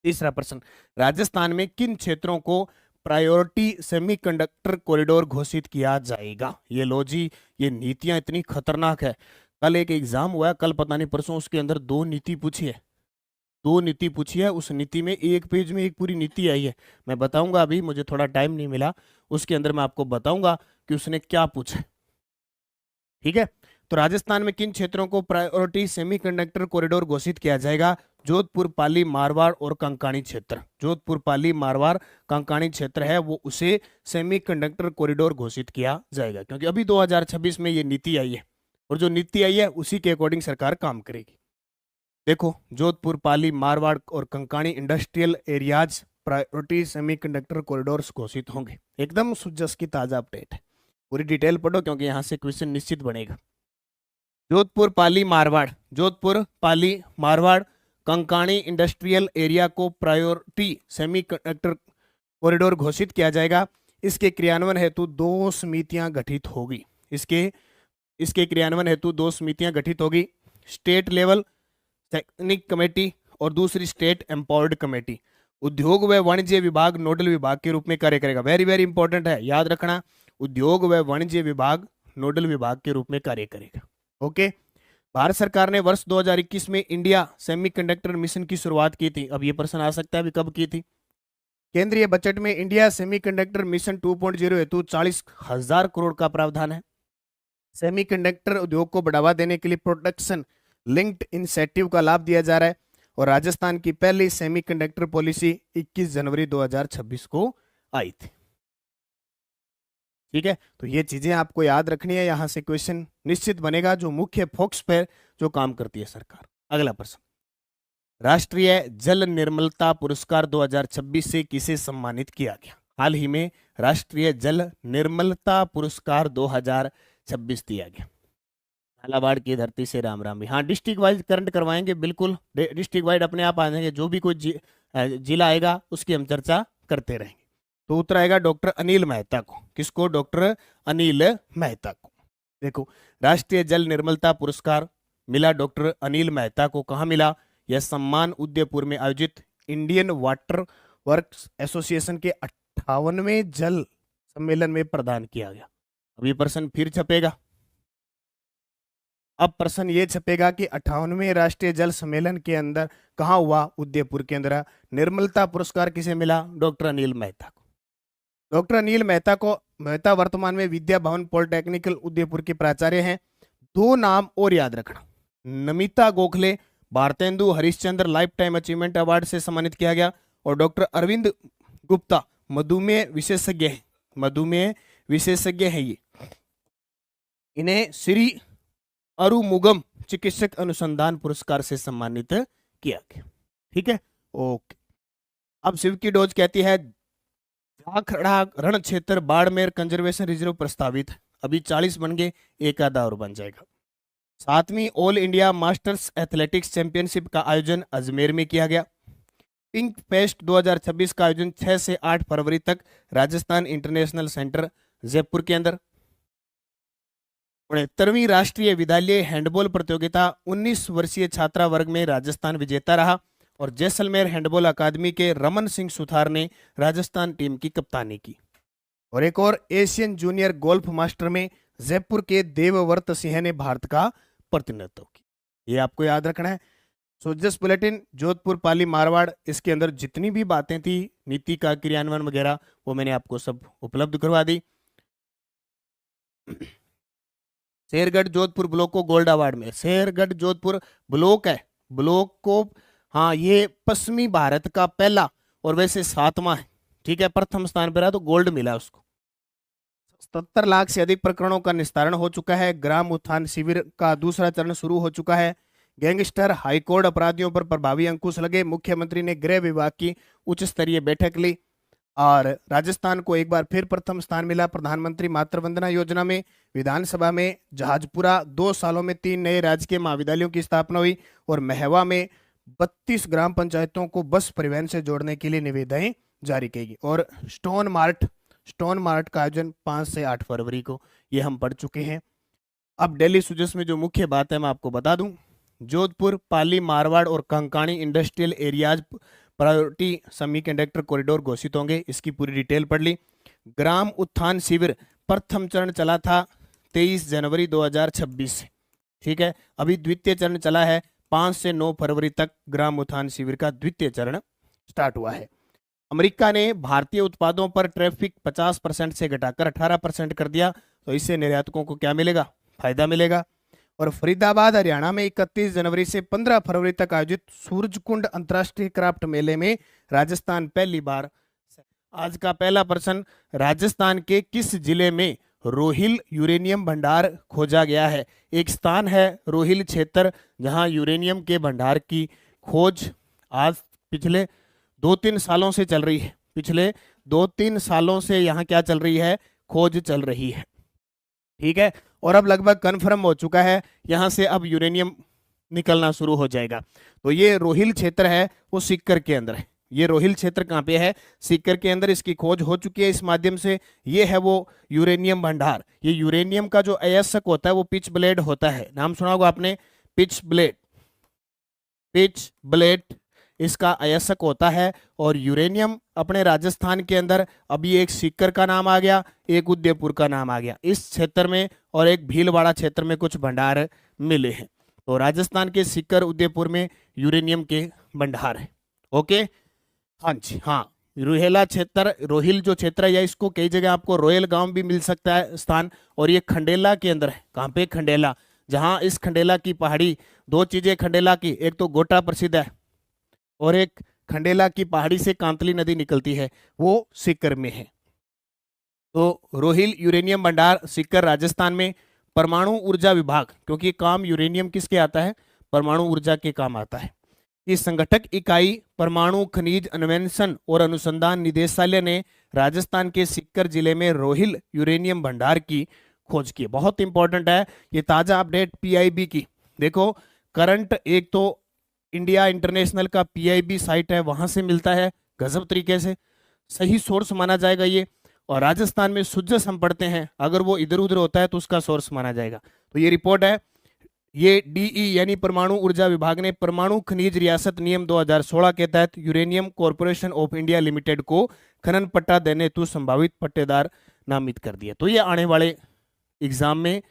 Speaker 1: तीसरा प्रश्न, राजस्थान में किन क्षेत्रों को प्रायोरिटी सेमीकंडक्टर कॉरिडोर घोषित किया जाएगा? ये लो जी, ये नीतियां इतनी खतरनाक है। कल एक एग्जाम हुआ है, कल पता नहीं परसों, उसके अंदर 2 नीति पूछी है, 2 नीति पूछी है। उस नीति में एक पेज में एक पूरी नीति आई है। मैं बताऊंगा, अभी मुझे थोड़ा टाइम नहीं मिला, उसके अंदर मैं आपको बताऊंगा कि उसने क्या पूछा। ठीक है, तो राजस्थान में किन क्षेत्रों को प्रायोरिटी सेमीकंडक्टर कॉरिडोर घोषित किया जाएगा? जोधपुर, पाली, मारवाड़ और कंकाणी क्षेत्र। जोधपुर, पाली, मारवाड़, कंकाणी क्षेत्र है वो, उसे सेमीकंडक्टर कॉरिडोर घोषित किया जाएगा, क्योंकि अभी 2026 में ये नीति आई है, और जो नीति आई है उसी के अकॉर्डिंग सरकार काम करेगी। देखो, जोधपुर, पाली, मारवाड़ और Kankani industrial areas priority semiconductor corridors घोषित होंगे। एकदम सुजस की ताजा अपडेट है, पूरी डिटेल पढ़ो क्योंकि यहां से क्वेश्चन निश्चित बनेगा। जोधपुर, पाली, मारवाड़, जोधपुर, पाली, मारवाड़, कंकाणी इंडस्ट्रियल एरिया को प्रायोरिटी सेमीकंडक्टर कॉरिडोर घोषित किया जाएगा। इसके क्रियान्वयन हेतु 2 समितियां गठित होगी। इसके क्रियान्वयन हेतु 2 समितियां गठित होगी, स्टेट लेवल टेक्निक कमेटी और दूसरी स्टेट एम्पावर्ड कमेटी। उद्योग व वाणिज्य विभाग नोडल विभाग के रूप में कार्य करेगा। वेरी वेरी इंपॉर्टेंट है, याद रखना, उद्योग व वाणिज्य विभाग नोडल विभाग के रूप में कार्य करेगा। ओके। भारत सरकार ने वर्ष 2021 में इंडिया सेमीकंडक्टर मिशन की शुरुआत की थी। अब ये प्रश्न आ सकता है, अभी कब की थी? केंद्रीय बजट में इंडिया सेमीकंडक्टर मिशन 2.0 हेतु 40,000 करोड़ का प्रावधान है। सेमीकंडक्टर उद्योग को बढ़ावा देने के लिए प्रोडक्शन लिंक्ड इंसेंटिव का लाभ दिया जा रहा है, और राजस्थान की पहली सेमीकंडक्टर पॉलिसी 21 जनवरी 2026 को आई थी। ठीक है, तो ये चीजें आपको याद रखनी है, यहां से क्वेश्चन निश्चित बनेगा, जो मुख्य फोकस पर जो काम करती है सरकार। अगला प्रश्न, राष्ट्रीय जल निर्मलता पुरस्कार 2026 से किसे सम्मानित किया गया? हाल ही में राष्ट्रीय जल निर्मलता पुरस्कार 2026 दिया गया। झालावाड़ की धरती से राम राम भी। हाँ, डिस्ट्रिक्ट वाइज करंट करवाएंगे, बिल्कुल डिस्ट्रिक्ट वाइज अपने आप आ जाएंगे, जो भी कोई जिला आएगा उसकी हम चर्चा करते रहेंगे। तो उत्तर आएगा डॉक्टर अनिल मेहता को। किसको? डॉक्टर अनिल मेहता को। देखो, राष्ट्रीय जल निर्मलता पुरस्कार मिला डॉक्टर अनिल मेहता को। कहाँ मिला? यह सम्मान उदयपुर में आयोजित इंडियन वाटर वर्क्स एसोसिएशन के 58वें जल सम्मेलन में प्रदान किया गया। अब ये प्रश्न फिर छपेगा। अब प्रश्न ये छपेगा कि 58वें राष्ट्रीय जल सम्मेलन के अंदर कहाँ हुआ? उदयपुर के अंदर। निर्मलता पुरस्कार किसे मिला? डॉक्टर अनिल मेहता को। डॉक्टर अनिल मेहता वर्तमान में विद्या भवन पॉलिटेक्निकल उदयपुर के प्राचार्य हैं। दो नाम और याद रखना, Namita Gokhale Bharatendu Harishchandra life time achievement award से सम्मानित किया गया, और डॉक्टर अरविंद गुप्ता मधुमेह विशेषज्ञ हैं, मधुमेह विशेषज्ञ हैं ये, इन्हें श्री अरुमुगम चिकित्सक अनुसंधान पुरस्कार से सम्मानित किया गया। ठीक है, ओके। अब शिव की डोज कहती है जाखड़ा रण क्षेत्र बाड़मेर कंजर्वेशन रिजर्व प्रस्तावित, अभी 40 बन गए, एक आधा और बन जाएगा। 7वीं all India masters athletics championship का आयोजन अजमेर में किया गया। पिंक फेस्ट 2026 का आयोजन 6 से 8 फरवरी तक राजस्थान इंटरनेशनल सेंटर जयपुर के अंदर। 73वीं राष्ट्रीय विद्यालय हैंडबॉल प्रतियोगिता 19 वर्षीय छात्रा वर्ग में राजस्थान विजेता रहा, और जैसलमेर हैंडबॉल अकादमी के रमन सिंह सुथार ने राजस्थान टीम की कप्तानी की। और एक और एशियन जूनियर गोल्फ मास्टर में जयपुर के देवव्रत सिंह ने भारत का प्रतिनिधित्व किया। ये आपको याद रखना है। सोजस बुलेटिन जोधपुर पाली मारवाड़, इसके अंदर जितनी भी बातें थी नीति का क्रियान्वयन वगैरह वो मैंने आपको सब उपलब्ध करवा दी। शेरगढ़ जोधपुर ब्लॉक को गोल्ड अवार्ड में, शेरगढ़ जोधपुर ब्लॉक है, ब्लॉक को, हाँ ये पश्चिमी भारत का पहला और वैसे 7वां है, ठीक है, प्रथम स्थान पर रहा तो गोल्ड मिला उसको। 77 लाख से अधिक प्रकरणों का निस्तारण हो चुका है। ग्राम उत्थान शिविर का दूसरा चरण शुरू हो चुका है। गैंगस्टर हाईकोर्ट अपराधियों पर प्रभावी अंकुश लगे। मुख्यमंत्री ने गृह विभाग की उच्च स्तरीय बैठक ली, और राजस्थान को एक बार फिर प्रथम स्थान मिला। प्रधानमंत्री मातृवंदना योजना में विधानसभा में जहाजपुरा 2 सालों में 3 नए राजकीय महाविद्यालयों की स्थापना हुई, और महवा में 32 ग्राम पंचायतों को बस परिवहन से जोड़ने के लिए निविदाएं जारी की गई। और स्टोन मार्ट का आयोजन 5 से 8 फरवरी को, ये हम पढ़ चुके हैं। अब दिल्ली सुजस में जो मुख्य बात है मैं आपको बता दूं, जोधपुर पाली मारवाड़ और Kankani industrial areas priority semiconductor corridor घोषित होंगे, इसकी पूरी डिटेल पढ़ ली। ग्राम उत्थान शिविर प्रथम चरण चला था 23 जनवरी 2026 से, ठीक है, अभी द्वितीय चरण चला है 5 से 9 फरवरी तक ग्राम उत्थान शिविर का द्वितीय चरण स्टार्ट हुआ है। अमेरिका ने भारतीय उत्पादों पर टैरिफ 50% से घटाकर 18% कर दिया, तो इससे निर्यातकों को क्या मिलेगा, फायदा मिलेगा। और फरीदाबाद हरियाणा में 31 जनवरी से 15 फरवरी तक आयोजित सूरजकुंड अंतर्राष्ट्रीय क्राफ्ट मेले में राजस्थान पहली बार। आज का पहला प्रश्न, राजस्थान के किस जिले में रोहिल यूरेनियम भंडार खोजा गया है? एक स्थान है रोहिल क्षेत्र जहां यूरेनियम के भंडार की खोज आज पिछले 2-3 सालों से चल रही है। पिछले 2-3 सालों से यहाँ क्या चल रही है, खोज चल रही है, ठीक है। और अब लगभग कन्फर्म हो चुका है, यहाँ से अब यूरेनियम निकलना शुरू हो जाएगा। तो ये रोहिल क्षेत्र है वो सीकर के अंदर है। ये रोहिल क्षेत्र कहाँ पे है, सीकर के अंदर, इसकी खोज हो चुकी है इस माध्यम से। ये है वो यूरेनियम भंडार। ये यूरेनियम का जो अयस्क होता है वो पिच ब्लेड होता है, नाम सुना होगा आपने, पिच ब्लेड इसका अयस्क होता है। और यूरेनियम अपने राजस्थान के अंदर अभी एक सीकर का नाम आ गया, एक उदयपुर का नाम आ गया इस क्षेत्र में, और एक भीलवाड़ा क्षेत्र में कुछ भंडार मिले हैं। तो राजस्थान के सीकर उदयपुर में यूरेनियम के भंडार है। ओके, हाँ जी, हाँ, रोहेला क्षेत्र, रोहिल जो क्षेत्र है, या इसको कई जगह आपको रोयल गांव भी मिल सकता है स्थान। और ये खंडेला के अंदर है। कहाँ पे, खंडेला, जहां इस खंडेला की पहाड़ी, 2 चीजें खंडेला की, एक तो गोटा प्रसिद्ध है और एक खंडेला की पहाड़ी से कांतली नदी निकलती है, वो सीकर में है। तो रोहिल यूरेनियम भंडार सीकर राजस्थान में। परमाणु ऊर्जा विभाग, क्योंकि काम यूरेनियम किसके आता है, परमाणु ऊर्जा के काम आता है। इस संगठक इकाई परमाणु खनिज अन्वेषण और अनुसंधान निदेशालय ने राजस्थान के सीकर जिले में रोहिल यूरेनियम भंडार की खोज की। बहुत इंपॉर्टेंट है ये ताजा अपडेट पीआईबी की। देखो करंट, एक तो इंडिया इंटरनेशनल का पीआईबी साइट है, वहां से मिलता है गजब तरीके से, सही सोर्स माना जाएगा ये। और राजस्थान में सुजस हम पढ़ते हैं, अगर वो इधर उधर होता है तो उसका सोर्स माना जाएगा। तो ये रिपोर्ट है, ये डीई यानी परमाणु ऊर्जा विभाग ने परमाणु खनिज रियासत नियम 2016 के तहत uranium corporation of India limited को खनन पट्टा देने हेतु संभावित पट्टेदार नामित कर दिया। तो ये आने वाले एग्जाम में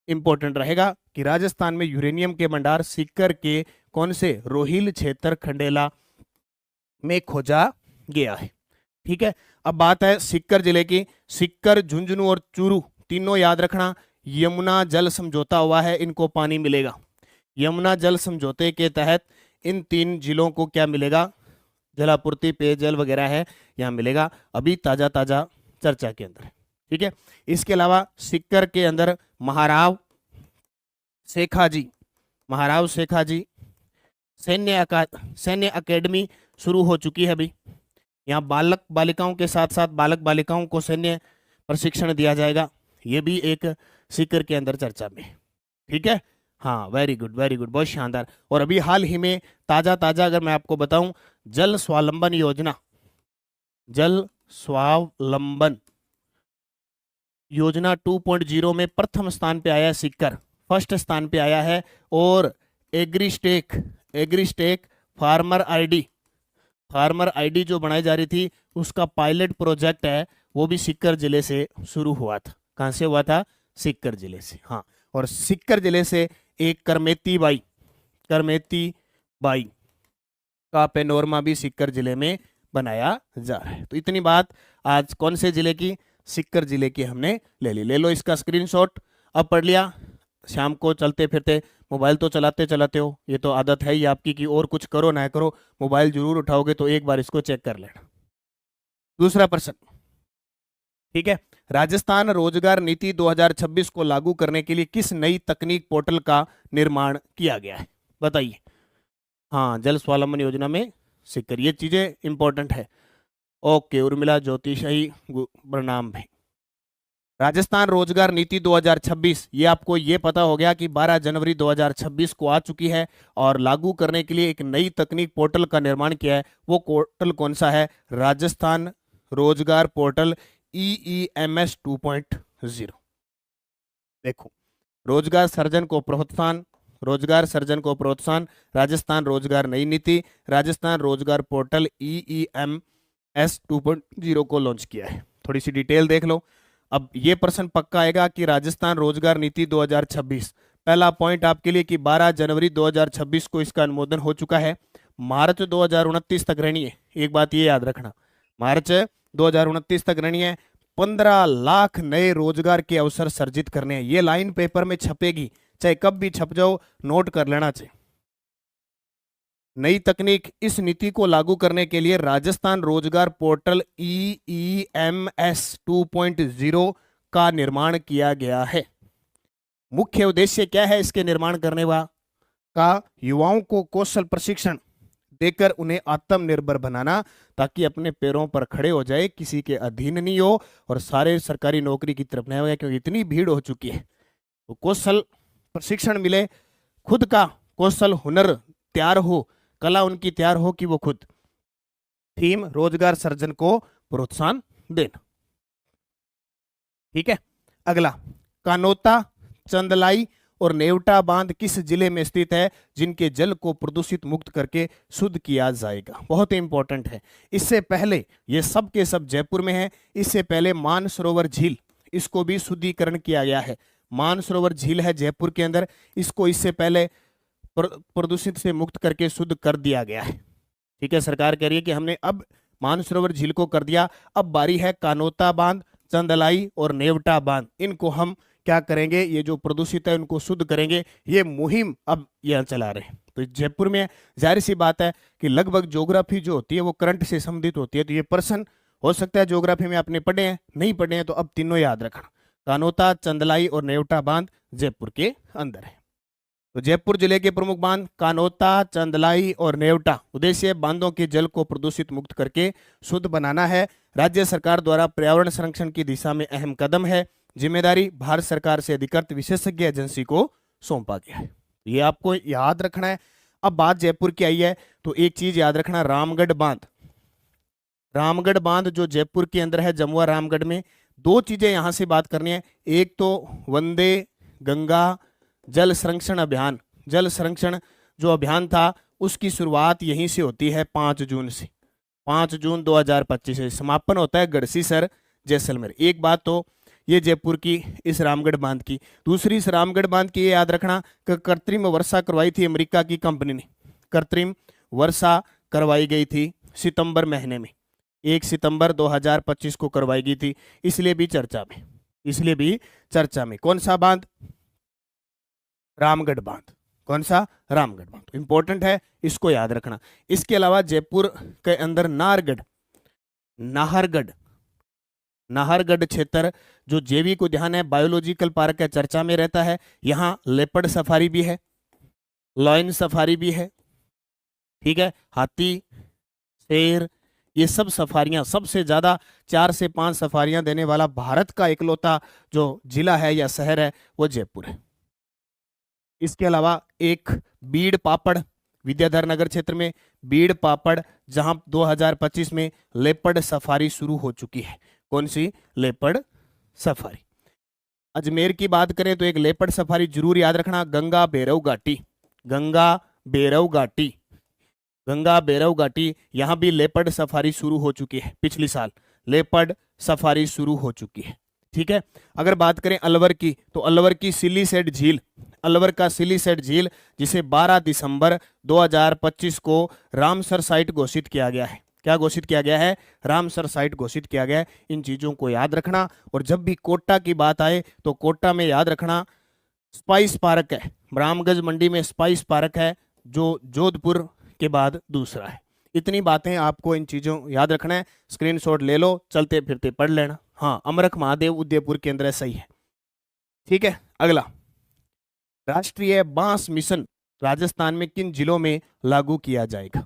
Speaker 1: इंपॉर्टेंट रहेगा कि राजस्थान में यूरेनियम के भंडार सीकर के कौन से, रोहिल क्षेत्र खंडेला में खोजा गया है। ठीक है। अब बात है सीकर जिले की। सीकर, झुंझुनू और चूरू तीनों याद रखना यमुना जल समझौता हुआ है, इनको पानी मिलेगा। यमुना जल समझौते के तहत इन तीन जिलों को क्या मिलेगा, जलापूर्ति, पेयजल वगैरह है यहाँ मिलेगा, अभी ताजा ताजा चर्चा के अंदर। ठीक है। इसके अलावा सीकर के अंदर महाराव शेखाजी, महाराव शेखाजी सैन्य अकेडमी शुरू हो चुकी है अभी। यहाँ बालक बालिकाओं के साथ साथ बालक बालिकाओं को सैन्य प्रशिक्षण दिया जाएगा, ये भी एक सीकर के अंदर चर्चा में। ठीक है। हाँ, वेरी गुड वेरी गुड, बहुत शानदार। और अभी हाल ही में ताजा ताजा अगर मैं आपको बताऊं, जल स्वावलंबन योजना, जल स्वावलंबन योजना 2.0 में प्रथम स्थान पे आया है सीकर, फर्स्ट स्थान पे आया है। और एग्रीस्टेक फार्मर आईडी जो बनाई जा रही थी, उसका पायलट प्रोजेक्ट है, वो भी सीकर जिले से शुरू हुआ था। कहां से हुआ था? सीकर जिले से। हाँ, और सीकर जिले से एक करमेती बाई का पेनोरमा भी सीकर जिले में बनाया जा रहा है। तो इतनी बात आज कौन से जिले की? सीकर जिले की हमने ले ली। ले लो इसका स्क्रीनशॉट। अब पढ़ लिया। शाम को चलते फिरते मोबाइल तो चलाते चलाते हो, ये तो आदत है ही आपकी कि और कुछ करो ना करो मोबाइल जरूर उठाओगे, तो एक बार इसको चेक कर लेना। दूसरा प्रश्न, ठीक है। राजस्थान रोजगार नीति 2026 को लागू करने के लिए किस नई तकनीक पोर्टल का निर्माण किया गया है? बताइए। हाँ, जल स्वावलंबन योजना में सीकर, ये चीजें इंपॉर्टेंट है। ओके, उर्मिला ज्योतिषाई प्रणाम भाई। राजस्थान रोजगार नीति 2026, ये आपको ये पता हो गया कि 12 जनवरी 2026 को आ चुकी है और लागू करने के लिए एक नई तकनीक पोर्टल का निर्माण किया है। वो पोर्टल कौन सा है? राजस्थान रोजगार पोर्टल EEMS 2.0। देखो, रोजगार सर्जन को प्रोत्साहन, राजस्थान रोजगार नई नीति, राजस्थान रोजगार पोर्टल EEMS 2.0 को लॉन्च किया है। थोड़ी सी डिटेल देख लो। अब ये प्रश्न पक्का आएगा कि राजस्थान रोजगार नीति 2026, पहला पॉइंट आपके लिए कि 12 जनवरी 2026 को इसका अनुमोदन हो चुका है। मार्च 2029 तक रहनी है, एक बात ये याद रखना, मार्च 2029 तक रहनी है। 15 लाख नए रोजगार के अवसर सर्जित करने हैं। ये लाइन पेपर में छपेगी, चाहे कब भी छप जाओ, नोट कर लेना चाहिए। नई तकनीक, इस नीति को लागू करने के लिए राजस्थान रोजगार पोर्टल EEMS 2.0 का निर्माण किया गया है। मुख्य उद्देश्य क्या है इसके निर्माण करने का? युवाओं को कौशल प्रशिक्षण देकर उन्हें आत्मनिर्भर बनाना, ताकि अपने पैरों पर खड़े हो जाए, किसी के अधीन नहीं हो और सारे सरकारी नौकरी की तरफ नहीं हो, क्योंकि इतनी भीड़ हो चुकी है। तो कौशल प्रशिक्षण मिले, खुद का कौशल हुनर तैयार हो, कला उनकी तैयार हो कि वो खुद। थीम, रोजगार सर्जन को प्रोत्साहन देना। ठीक है। अगला, कानोता, चंदलाई और नेवटा बांध किस जिले में स्थित है, जिनके जल को प्रदूषित मुक्त करके शुद्ध किया जाएगा? बहुत इंपॉर्टेंट है। इससे पहले ये सब के सब जयपुर में है। इससे पहले मानसरोवर झील, इसको भी शुद्धिकरण किया गया है। मानसरोवर झील है जयपुर के अंदर, इसको इससे पहले प्रदूषित से मुक्त करके शुद्ध कर दिया गया है। ठीक है। सरकार कह रही है कि हमने अब मानसरोवर झील को कर दिया, अब बारी है कानोता बांध, चंदलाई और नेवटा बांध, इनको हम क्या करेंगे, ये जो प्रदूषित है उनको शुद्ध करेंगे। ये मुहिम अब यह चला रहे हैं। तो जयपुर में जाहिर सी बात है कि लगभग ज्योग्राफी जो होती है वो करंट से संबंधित होती है। तो ये प्रश्न हो सकता है ज्योग्राफी में आपने पढ़े हैं, नहीं पढ़े हैं तो अब तीनों याद रखना। कानोता, चंदलाई और नेवटा बांध जयपुर के अंदर है। तो जयपुर जिले के प्रमुख बांध कानोता, चंदलाई और नेवटा। उद्देश्य बांधों के जल को प्रदूषित मुक्त करके शुद्ध बनाना है। राज्य सरकार द्वारा पर्यावरण संरक्षण की दिशा में अहम कदम है। जिम्मेदारी भारत सरकार से अधिकृत विशेषज्ञ एजेंसी को सौंपा गया है। ये आपको याद रखना है। अब बात जयपुर की आई है तो एक चीज याद रखना, रामगढ़ बांध। रामगढ़ बांध जो जयपुर के अंदर है, जमुआ रामगढ़ में, दो चीजें यहां से बात करनी है। एक तो वंदे गंगा जल संरक्षण अभियान, जल संरक्षण जो अभियान था उसकी शुरुआत यहीं से होती है 5 जून से। 5 जून 2025 से समापन होता है गढ़सीसर जैसलमेर। एक बात तो ये जयपुर की इस रामगढ़ बांध की। दूसरी इस रामगढ़ बांध की ये याद रखना कि कृत्रिम वर्षा करवाई थी अमेरिका की कंपनी ने। कृत्रिम वर्षा करवाई गई थी सितंबर महीने में। 1 सितंबर 2025 को करवाई गई थी, इसलिए भी चर्चा में, इसलिए भी चर्चा में। कौन सा बांध? रामगढ़ बांध। कौन सा? रामगढ़ बांध। इंपॉर्टेंट है, इसको याद रखना। इसके अलावा जयपुर के अंदर नाहरगढ़, नाहरगढ़, नाहरगढ़ क्षेत्र जो जैविक उद्यान है, बायोलॉजिकल पार्क है, चर्चा में रहता है। यहाँ लेपर्ड सफारी भी है, लॉयन सफारी भी है, ठीक है, हाथी, शेर, ये सब सफारियां, सबसे ज्यादा 4 से 5 सफारियां देने वाला भारत का इकलौता जो जिला है या शहर है वो जयपुर है। इसके अलावा एक बीड़ पापड़, विद्याधर नगर क्षेत्र में बीड़ पापड़, जहां 2025 में लेपर्ड सफारी शुरू हो चुकी है। कौन सी? Leopard safari. अजमेर की बात करें तो एक लेपर्ड सफारी जरूर याद रखना, गंगा भैरव घाटी, गंगा भैरव घाटी, गंगा भैरव घाटी, यहां भी लेपर्ड सफारी शुरू हो चुकी है। पिछली साल लेपर्ड सफारी शुरू हो चुकी है, ठीक है। अगर बात करें अलवर की, तो अलवर की सिलीसेट झील, अलवर का सिलीसेट झील, जिसे 12 दिसंबर 2025 को रामसर साइट घोषित किया गया है। क्या घोषित किया गया है? रामसर साइट घोषित किया गया है। इन चीजों को याद रखना। और जब भी कोटा की बात आए तो कोटा में याद रखना स्पाइस पार्क है, रामगंज मंडी में स्पाइस पार्क है, जो जोधपुर के बाद दूसरा है। इतनी बातें आपको इन चीजों याद रखना है, स्क्रीनशॉट ले लो, चलते फिरते पढ़ लेना। हाँ, अमरख महादेव उदयपुर के अंदर सही है, ठीक है। अगला, राष्ट्रीय बांस मिशन राजस्थान में किन जिलों में लागू किया जाएगा?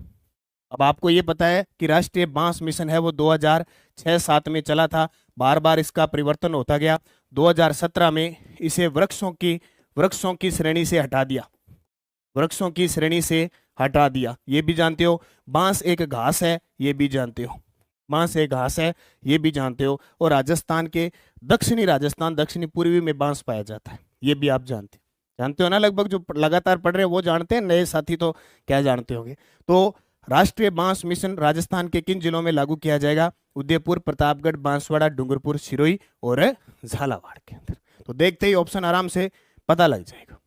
Speaker 1: अब आपको ये पता है कि राष्ट्रीय बांस मिशन है वो 2006-07 में चला था, बार बार इसका परिवर्तन होता गया। 2017 में इसे वृक्षों की श्रेणी से हटा दिया, वृक्षों की श्रेणी से हटा दिया। ये भी जानते हो। बांस एक घास है, ये भी जानते हो, बांस एक घास है, ये भी जानते हो। और राजस्थान के दक्षिणी पूर्वी में बांस पाया जाता है, ये भी आप जानते हो ना। लगभग जो लगातार पढ़ रहे हैं वो जानते हैं, नए साथी तो क्या जानते होंगे। तो राष्ट्रीय बांस मिशन राजस्थान के किन जिलों में लागू किया जाएगा? उदयपुर, प्रतापगढ़, बांसवाड़ा, डूंगरपुर, सिरोही और झालावाड़ के अंदर। तो देखते ही ऑप्शन आराम से पता लग जाएगा।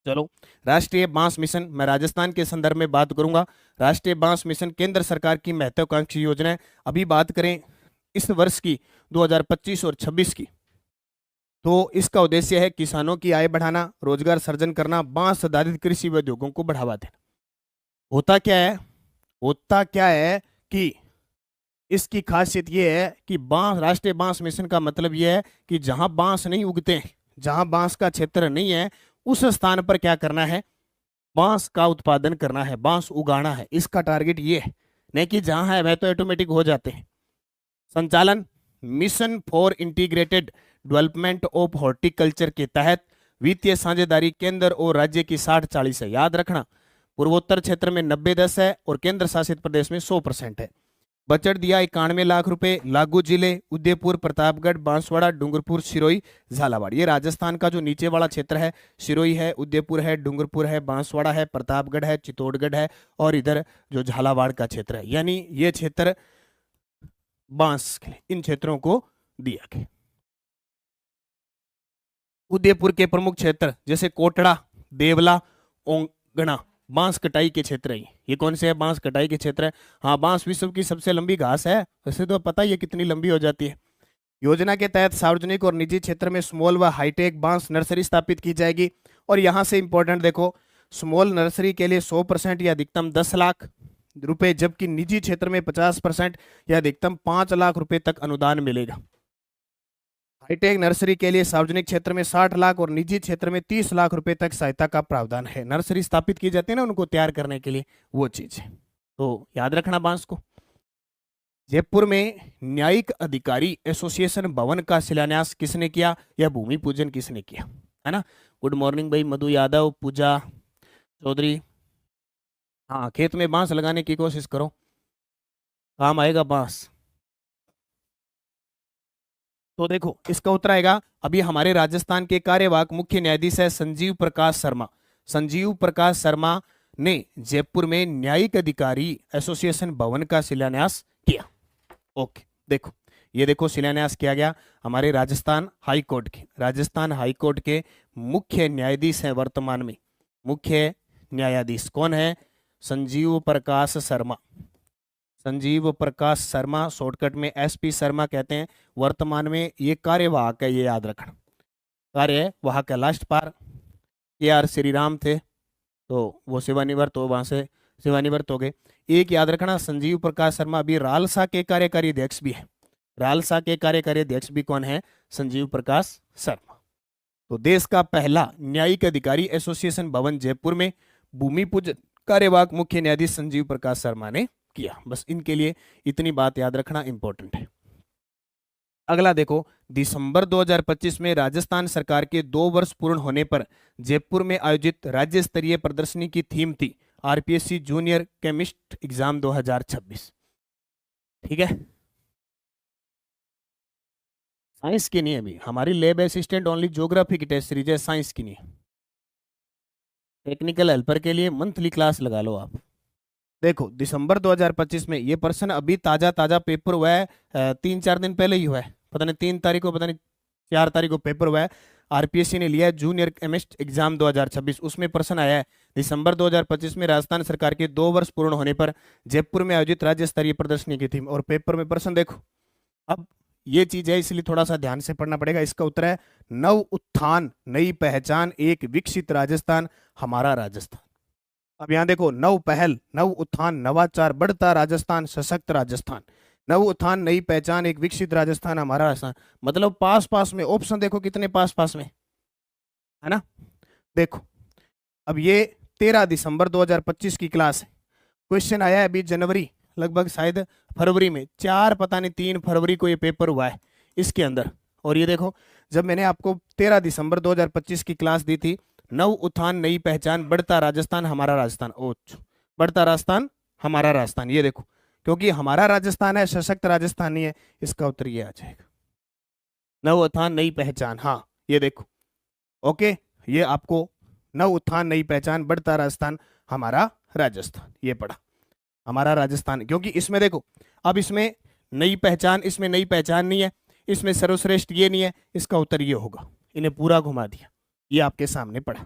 Speaker 1: चलो, राष्ट्रीय बांस मिशन, मैं राजस्थान के संदर्भ में बात करूंगा। राष्ट्रीय बांस मिशन केंद्र सरकार की महत्वाकांक्षी योजना है। अभी बात करें इस वर्ष की 2025 और 26 की, तो इसका उद्देश्य है किसानों की आय बढ़ाना, रोजगार सृजन करना, बांस आधारित कृषि उद्योगों को बढ़ावा देना। होता क्या है? होता क्या है कि इसकी खासियत यह है कि राष्ट्रीय बांस मिशन का मतलब यह है कि जहां बांस नहीं उगते हैं, जहां बांस का क्षेत्र नहीं है, उस स्थान पर क्या करना है? बांस का उत्पादन करना है, बांस उगाना है। इसका टारगेट ये है, नहीं कि जहां है वह तो ऑटोमेटिक हो जाते हैं। संचालन mission for integrated development of horticulture के तहत वित्तीय साझेदारी केंद्र और राज्य की 60-40 है। याद रखना, पूर्वोत्तर क्षेत्र में 90-10 है और केंद्र शासित प्रदेश में 100% है। बजट दिया 91 लाख रुपए। लागू जिले उदयपुर, प्रतापगढ़, बांसवाड़ा, डूंगरपुर, सिरोही, झालावाड़। ये राजस्थान का जो नीचे वाला क्षेत्र है, सिरोही है, उदयपुर है, डूंगरपुर है, बांसवाड़ा है, प्रतापगढ़ है, चित्तौड़गढ़ है और इधर जो झालावाड़ का क्षेत्र है, यानी ये क्षेत्र बांस के लिए इन क्षेत्रों को दिया गया। उदयपुर के प्रमुख क्षेत्र जैसे कोटड़ा, देवला, ओंगना बांस कटाई के क्षेत्र है। ये कौन से है? बांस कटाई के क्षेत्र है। हाँ, बांस विश्व की सबसे लंबी घास है, वैसे तो पता ही है कितनी लंबी हो जाती है। योजना के तहत सार्वजनिक और निजी क्षेत्र में स्मॉल व हाईटेक बांस नर्सरी स्थापित की जाएगी। और यहाँ से इंपॉर्टेंट देखो, स्मॉल नर्सरी के लिए 100% या अधिकतम 10 लाख रुपए, जबकि निजी क्षेत्र में 50% या अधिकतम 5 लाख रुपए तक अनुदान मिलेगा। हाईटेक नर्सरी के लिए सार्वजनिक क्षेत्र में 60 लाख और निजी क्षेत्र में 30 लाख रुपए तक सहायता का प्रावधान है। नर्सरी स्थापित की जाती है ना उनको तैयार करने के लिए, वो चीज है, तो याद रखना बांस को। जयपुर में न्यायिक अधिकारी एसोसिएशन भवन का शिलान्यास किसने किया या भूमि पूजन किसने किया? है ना। गुड मॉर्निंग भाई, मधु यादव, पूजा चौधरी। हाँ, खेत में बांस लगाने की कोशिश करो, काम आएगा बांस। तो देखो इसका उत्तर आएगा, अभी हमारे राजस्थान के कार्यवाहक मुख्य न्यायाधीश है संजीव प्रकाश शर्मा। संजीव प्रकाश शर्मा ने जयपुर में न्यायिक अधिकारी एसोसिएशन भवन का शिलान्यास किया। ओके, देखो ये देखो शिलान्यास किया गया हमारे राजस्थान हाई कोर्ट के। राजस्थान हाई कोर्ट के मुख्य न्यायाधीश हैं वर्तमान में, मुख्य न्यायाधीश कौन है? संजीव प्रकाश शर्मा। संजीव प्रकाश शर्मा, शॉर्टकट में एसपी शर्मा कहते हैं। वर्तमान में ये कार्यवाहक है, ये याद रखना, कार्यवाहक है। लास्ट पार के आर श्रीराम थे, तो वो सेवानिवृत्त हो, वहां से सेवानिवृत्त हो गए। एक याद रखना, संजीव प्रकाश शर्मा अभी रालसा के कार्यकारी अध्यक्ष भी है। रालसा के कार्यकारी अध्यक्ष भी कौन है? संजीव प्रकाश शर्मा। तो देश का पहला न्यायिक अधिकारी एसोसिएशन भवन जयपुर में भूमि पूजन कार्यवाहक मुख्य न्यायाधीश संजीव प्रकाश शर्मा ने किया। बस इनके लिए इतनी बात याद रखना इंपॉर्टेंट है। अगला देखो, दिसंबर 2025 में राजस्थान सरकार के 2 वर्ष पूर्ण होने पर जयपुर में आयोजित राज्य स्तरीय प्रदर्शनी की थीम थी आरपीएससी जूनियर केमिस्ट एग्जाम 2026। ठीक है, साइंस की नहीं है अभी, हमारी लैब असिस्टेंट ओनली ज्योग्राफी की टेस्ट सीरीज है, साइंस की नहीं है। टेक्निकल हेल्पर के लिए मंथली क्लास लगा लो आप। देखो, दिसंबर 2025 में ये प्रश्न अभी ताजा पेपर हुआ है, 3-4 दिन पहले ही हुआ है, पता नहीं 3 तारीख को, पता नहीं 4 तारीख को पेपर हुआ है। आरपीएससी ने लिया है जूनियर केमिस्ट एग्जाम 2026, उसमें प्रश्न आया है दिसंबर 2025 में राजस्थान सरकार के 2 वर्ष पूर्ण होने पर जयपुर में आयोजित राज्य स्तरीय प्रदर्शनी की थीम, और पेपर में प्रश्न देखो। अब ये चीज है, इसलिए थोड़ा सा ध्यान से पढ़ना पड़ेगा। इसका उत्तर है नव उत्थान, नई पहचान, एक विकसित राजस्थान, हमारा राजस्थान। अब यहां देखो, नव पहल, नव उत्थान, नवाचार, बढ़ता राजस्थान, सशक्त राजस्थान, नव उत्थान, नई पहचान, एक विकसित राजस्थान, हमारा राजस्थान। मतलब पास पास में ऑप्शन देखो कितने पास पास में है ना। देखो, अब ये 13 दिसंबर 2025 की क्लास है। क्वेश्चन आया है अभी जनवरी, लगभग शायद फरवरी में, 4 पता नहीं 3 फरवरी को ये पेपर हुआ है इसके अंदर। और ये देखो, जब मैंने आपको 13 दिसंबर 2025 की क्लास दी थी, नव उत्थान, नई पहचान, बढ़ता राजस्थान, हमारा राजस्थान, ओ बढ़ता राजस्थान, हमारा राजस्थान, ये देखो, क्योंकि हमारा राजस्थान है, सशक्त राजस्थान नहीं है, इसका उत्तर ये आ जाएगा, नव उत्थान, नई पहचान। हाँ, ये देखो, ओके, ये आपको नव उत्थान, नई पहचान, बढ़ता राजस्थान, हमारा राजस्थान, ये पढ़ा, हमारा राजस्थान। क्योंकि इसमें देखो, अब इसमें नई पहचान, इसमें नई पहचान नहीं है, इसमें सर्वश्रेष्ठ ये नहीं है, इसका उत्तर ये होगा। इन्हें पूरा घुमा दिया, ये आपके सामने पड़ा।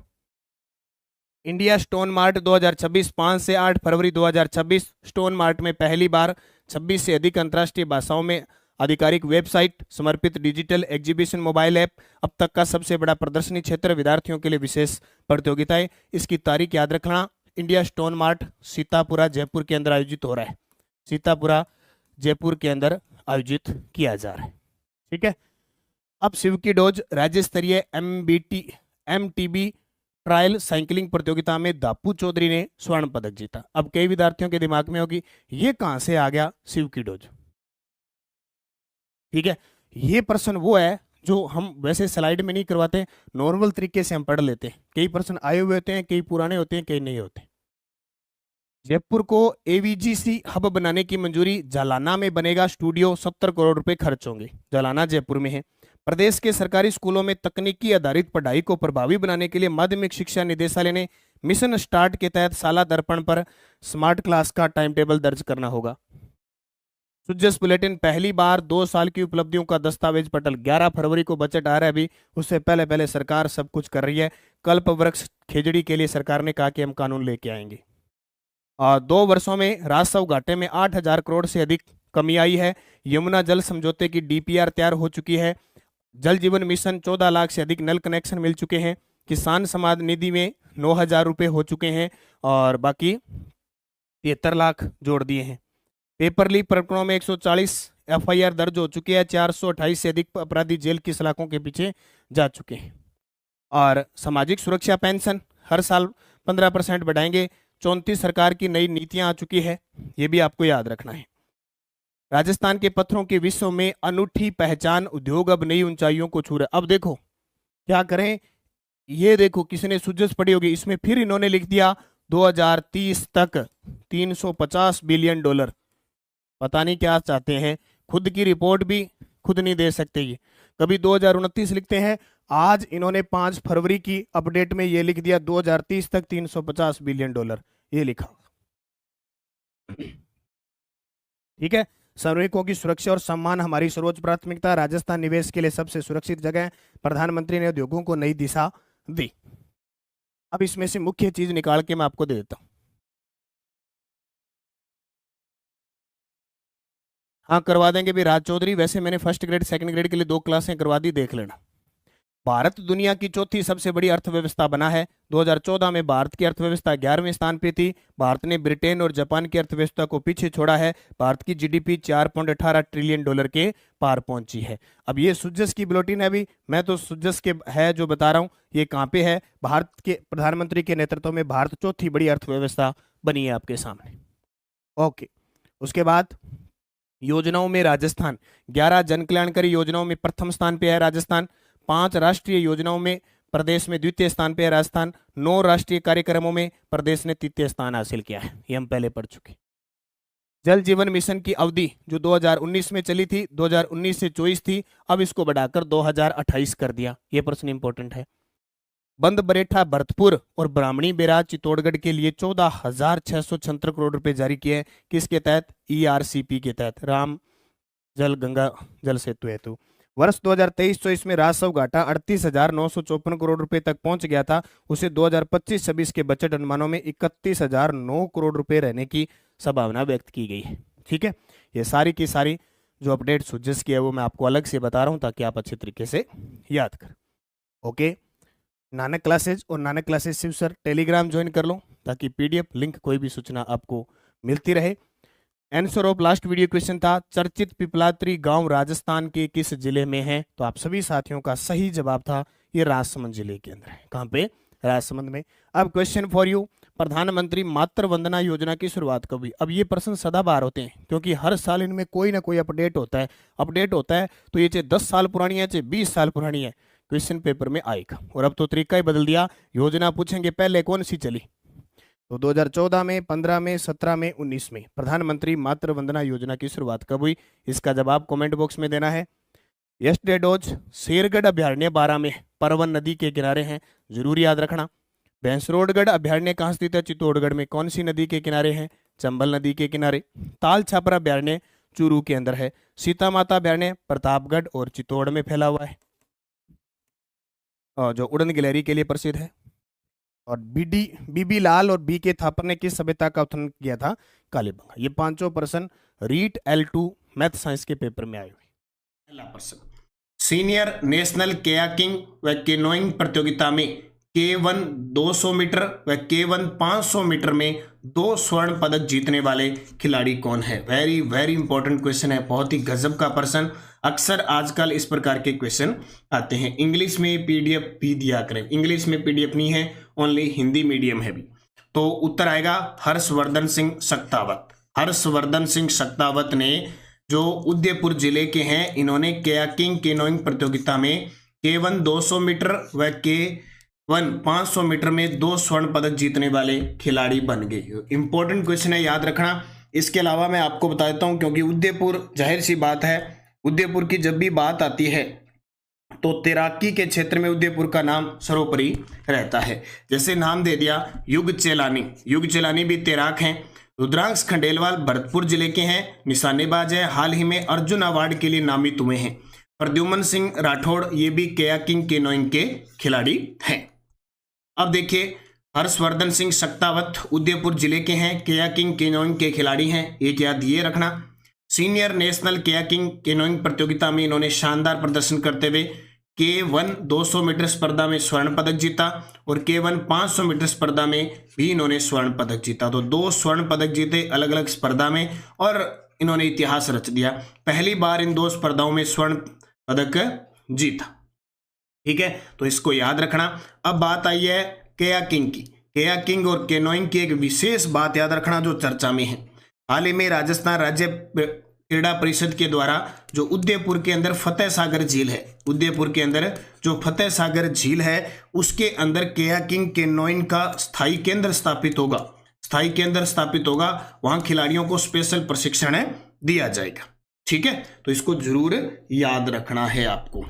Speaker 1: इंडिया स्टोन मार्ट 2026, 5 से 8 फरवरी 2026। स्टोन मार्ट में पहली बार 26 से अधिक अंतर्राष्ट्रीय भाषाओं में आधिकारिक वेबसाइट, समर्पित डिजिटल एग्जीबिशन, मोबाइल ऐप, अब तक का सबसे बड़ा प्रदर्शनी क्षेत्र, विद्यार्थियों के लिए विशेष प्रतियोगिताएं। इसकी तारीख याद रखना, India stone mart Sitapura Jaipur के अंदर आयोजित हो रहा है, सीतापुरा जयपुर के अंदर आयोजित किया जा रहा है। ठीक है, अब शिव की डोज राज्य स्तरीय एमटीबी ट्रायल साइकिलिंग प्रतियोगिता में दापू चौधरी ने स्वर्ण पदक जीता। अब कई विद्यार्थियों के दिमाग में होगी ये कहां से आ गया शिव की डोज। ठीक है, ये प्रश्न वो है जो हम वैसे स्लाइड में नहीं करवाते, नॉर्मल तरीके से हम पढ़ लेते हैं। कई प्रश्न आए हुए होते हैं, कई पुराने होते हैं, कई नहीं होते। जयपुर को एवीजीसी हब बनाने की मंजूरी, जालाना में बनेगा स्टूडियो, 70 करोड़ रुपए खर्च होंगे। जालाना जयपुर में है। प्रदेश के सरकारी स्कूलों में तकनीकी आधारित पढ़ाई को प्रभावी बनाने के लिए माध्यमिक शिक्षा निदेशालय ने मिशन स्टार्ट के तहत साला दर्पण पर स्मार्ट क्लास का टाइम टेबल दर्ज करना होगा। सुजस बुलेटिन, पहली बार 2 साल की उपलब्धियों का दस्तावेज पटल, 11 फरवरी को बजट आ रहा है अभी, उससे पहले पहले सरकार सब कुछ कर रही है। कल्प वृक्ष खेजड़ी के लिए सरकार ने कहा कि हम कानून लेके आएंगे। 2 वर्षों में राजस्व घाटे में 8,000 करोड़ से अधिक कमी आई है। यमुना जल समझौते की डीपीआर तैयार हो चुकी है। जल जीवन मिशन 14 लाख से अधिक नल कनेक्शन मिल चुके हैं। किसान सम्मान निधि में 9,000 रुपये हो चुके हैं और बाकी 73 लाख जोड़ दिए हैं। पेपर लीक प्रकरणों में 140 एफआईआर दर्ज हो चुकी है। 428 से अधिक अपराधी जेल की सलाखों के पीछे जा चुके हैं। और सामाजिक सुरक्षा पेंशन हर साल 15% बढ़ाएंगे। 34 सरकार की नई नीतियां आ चुकी है, ये भी आपको याद रखना है। राजस्थान के पत्थरों के विश्व में अनूठी पहचान, उद्योग अब नई ऊंचाइयों को छू रहे। अब देखो क्या करें, ये देखो किसने सुजस पड़ी होगी, इसमें फिर इन्होंने लिख दिया 2030 तक 350 बिलियन डॉलर। पता नहीं क्या चाहते हैं, खुद की रिपोर्ट भी खुद नहीं दे सकते। ये कभी 2029 लिखते हैं, आज इन्होंने 5 फरवरी की अपडेट में ये लिख दिया 2030 तक 350 बिलियन डॉलर, ये लिखा। ठीक है, श्रमिकों की सुरक्षा और सम्मान हमारी सर्वोच्च प्राथमिकता। राजस्थान निवेश के लिए सबसे सुरक्षित जगह है। प्रधानमंत्री ने उद्योगों को नई दिशा दी। अब इसमें से मुख्य चीज निकाल के मैं आपको दे देता हूं। हाँ करवा देंगे भी राज चौधरी, वैसे मैंने फर्स्ट ग्रेड सेकंड ग्रेड के लिए 2 क्लासें करवा दी, देख लेना। भारत दुनिया की चौथी सबसे बड़ी अर्थव्यवस्था बना है। 2014 में भारत की अर्थव्यवस्था 11वें स्थान पे थी। भारत ने ब्रिटेन और जापान की अर्थव्यवस्था को पीछे छोड़ा है। भारत की जीडीपी 4.18 ट्रिलियन डॉलर के पार पहुंची है। अब ये सुजस की बुलेटिन है, अभी मैं तो सुजस के है जो बता रहा हूं, ये कहाँ पे है, भारत के प्रधानमंत्री के नेतृत्व में भारत चौथी बड़ी अर्थव्यवस्था बनी है आपके सामने। ओके, उसके बाद योजनाओं में राजस्थान 11 जन कल्याणकारी योजनाओं में प्रथम स्थान पे है राजस्थान। 5 राष्ट्रीय योजनाओं में प्रदेश में द्वितीय स्थान पे है राजस्थान। 9 राष्ट्रीय कार्यक्रमों में प्रदेश ने तृतीय स्थान हासिल किया है, ये हम पहले पढ़ चुके। जल जीवन मिशन की अवधि जो 2019 में चली थी, 2019 से 24 थी, अब इसको बढ़ाकर 2028 कर दिया, ये प्रश्न इंपॉर्टेंट है। बंद बरेठा भरतपुर और ब्राह्मणी बैराज चित्तौड़गढ़ के लिए 14,676 करोड़ रुपए जारी किए हैं। किसके तहत? ERCP के तहत, राम जल गंगा जल सेतु हेतु। वर्ष 2023-24 में राजस्व घाटा 38,954 करोड़ रुपए तक पहुंच गया था, उसे 2025-26 के बजट अनुमानों में 31,009 करोड़ रुपए रहने की संभावना व्यक्त की गई है। ठीक है, ये सारी की सारी जो अपडेट सुजस की है वो मैं आपको अलग से बता रहा हूं ताकि आप अच्छे तरीके से याद करें। ओके, नानक क्लासेज और Nanak classes Shiv sir Telegram join कर लो ताकि PDF लिंक कोई भी सूचना आपको मिलती रहे। Answer of last video question था, चर्चित पिपलात्री गांव राजस्थान के किस जिले में है? तो आप सभी साथियों का सही जवाब था ये राजसमंद जिले के अंदर है। कहां पे? राजसमंद में। अब क्वेश्चन फॉर यू, प्रधानमंत्री मातृ वंदना योजना की शुरुआत कब हुई? अब ये प्रश्न सदाबहार होते हैं क्योंकि हर साल इनमें कोई ना कोई अपडेट होता है तो ये चाहे 10 साल पुरानी है चाहे 20 साल पुरानी है, क्वेश्चन पेपर में आएगा। और अब तो तरीका ही बदल दिया, योजना पूछेंगे पहले कौन सी चली, तो 2014 में, 15 में, 17 में, 19 में प्रधानमंत्री मातृ वंदना योजना की शुरुआत कब हुई? इसका जवाब कमेंट बॉक्स में देना है। यस्टरडे डोज शेरगढ़ अभ्यारण्य 12 में परवन नदी के किनारे हैं, जरूर याद रखना। भैंसरोडगढ़ अभ्यारण्य कहाँ स्थित है? चित्तौड़गढ़ में। कौन सी नदी के किनारे है? चंबल नदी के किनारे। ताल छापरा अभ्यारण्य चूरू के अंदर है। सीता माता अभ्यारण्य प्रतापगढ़ और चित्तौड़ में फैला हुआ है, और जो उड़न गिलहरी के लिए प्रसिद्ध है। और बीबी लाल और BK थापर ने किस सभ्यता का उत्खनन किया था? कालीबंगा। ये 5 प्रश्न रीट L2 मैथ साइंस के पेपर में आए हुए। पहला प्रश्न, सीनियर नेशनल कयाकिंग व केनोइंग प्रतियोगिता में K1 200 मीटर व K1 500 मीटर में 2 स्वर्ण पदक जीतने वाले खिलाड़ी कौन है? वेरी वेरी इंपॉर्टेंट क्वेश्चन है, बहुत ही गजब का प्रश्न। अक्सर आजकल इस प्रकार के क्वेश्चन आते हैं। इंग्लिश में PDF भी दिया करें, इंग्लिश में PDF नहीं है, ओनली हिंदी मीडियम है भी। तो उत्तर आएगा हर्षवर्धन सिंह शक्तावत। हर्षवर्धन सिंह शक्तावत ने जो उदयपुर जिले के हैं, इन्होंने कयाकिंग केनोइंग प्रतियोगिता में K1 200 मीटर व K1 500 मीटर में 2 स्वर्ण पदक जीतने वाले खिलाड़ी बन गए। इंपॉर्टेंट क्वेश्चन है, याद रखना। इसके अलावा मैं आपको बता देता हूं, क्योंकि उदयपुर जाहिर सी बात है, उदयपुर की जब भी बात आती है तो तैराकी के क्षेत्र में उदयपुर का नाम सर्वोपरि रहता है। जैसे नाम दे दिया युग चेलानी, युग चेलानी भी तैराक हैं। रुद्रांश खंडेलवाल भरतपुर जिले के हैं, निशानेबाज हैं, हाल ही में अर्जुन अवार्ड के लिए नामित हुए हैं। प्रद्युमन सिंह राठौड़ ये भी कयाकिंग केनोइंग के खिलाड़ी हैं। अब देखिए, हर्षवर्धन सिंह शक्तावत उदयपुर जिले के हैं, कयाकिंग केनोइंग के खिलाड़ी हैं, एक याद ये रखना। सीनियर नेशनल कयाकिंग केनोइंग प्रतियोगिता में इन्होंने शानदार प्रदर्शन करते हुए K1 200 मीटर स्पर्धा में स्वर्ण पदक जीता और K1 500 मीटर स्पर्धा में भी इन्होंने स्वर्ण पदक जीता। तो 2 स्वर्ण पदक जीते अलग अलग स्पर्धा में, और इन्होंने इतिहास रच दिया। पहली बार इन 2 स्पर्धाओं में स्वर्ण पदक जीता। ठीक है, तो इसको याद रखना। अब बात आई है कयाकिंग की। कयाकिंग और केनोइंग की एक विशेष बात याद रखना जो चर्चा में है। हाल ही में राजस्थान राज्य क्रीड़ा परिषद के द्वारा जो उदयपुर के अंदर फतेह सागर झील है, उदयपुर के अंदर जो फतेह सागर झील है उसके अंदर कयाकिंग केनोइंग का स्थायी केंद्र स्थापित होगा। स्थायी केंद्र स्थापित होगा, वहां खिलाड़ियों को स्पेशल प्रशिक्षण दिया जाएगा। ठीक है, तो इसको जरूर याद रखना है आपको।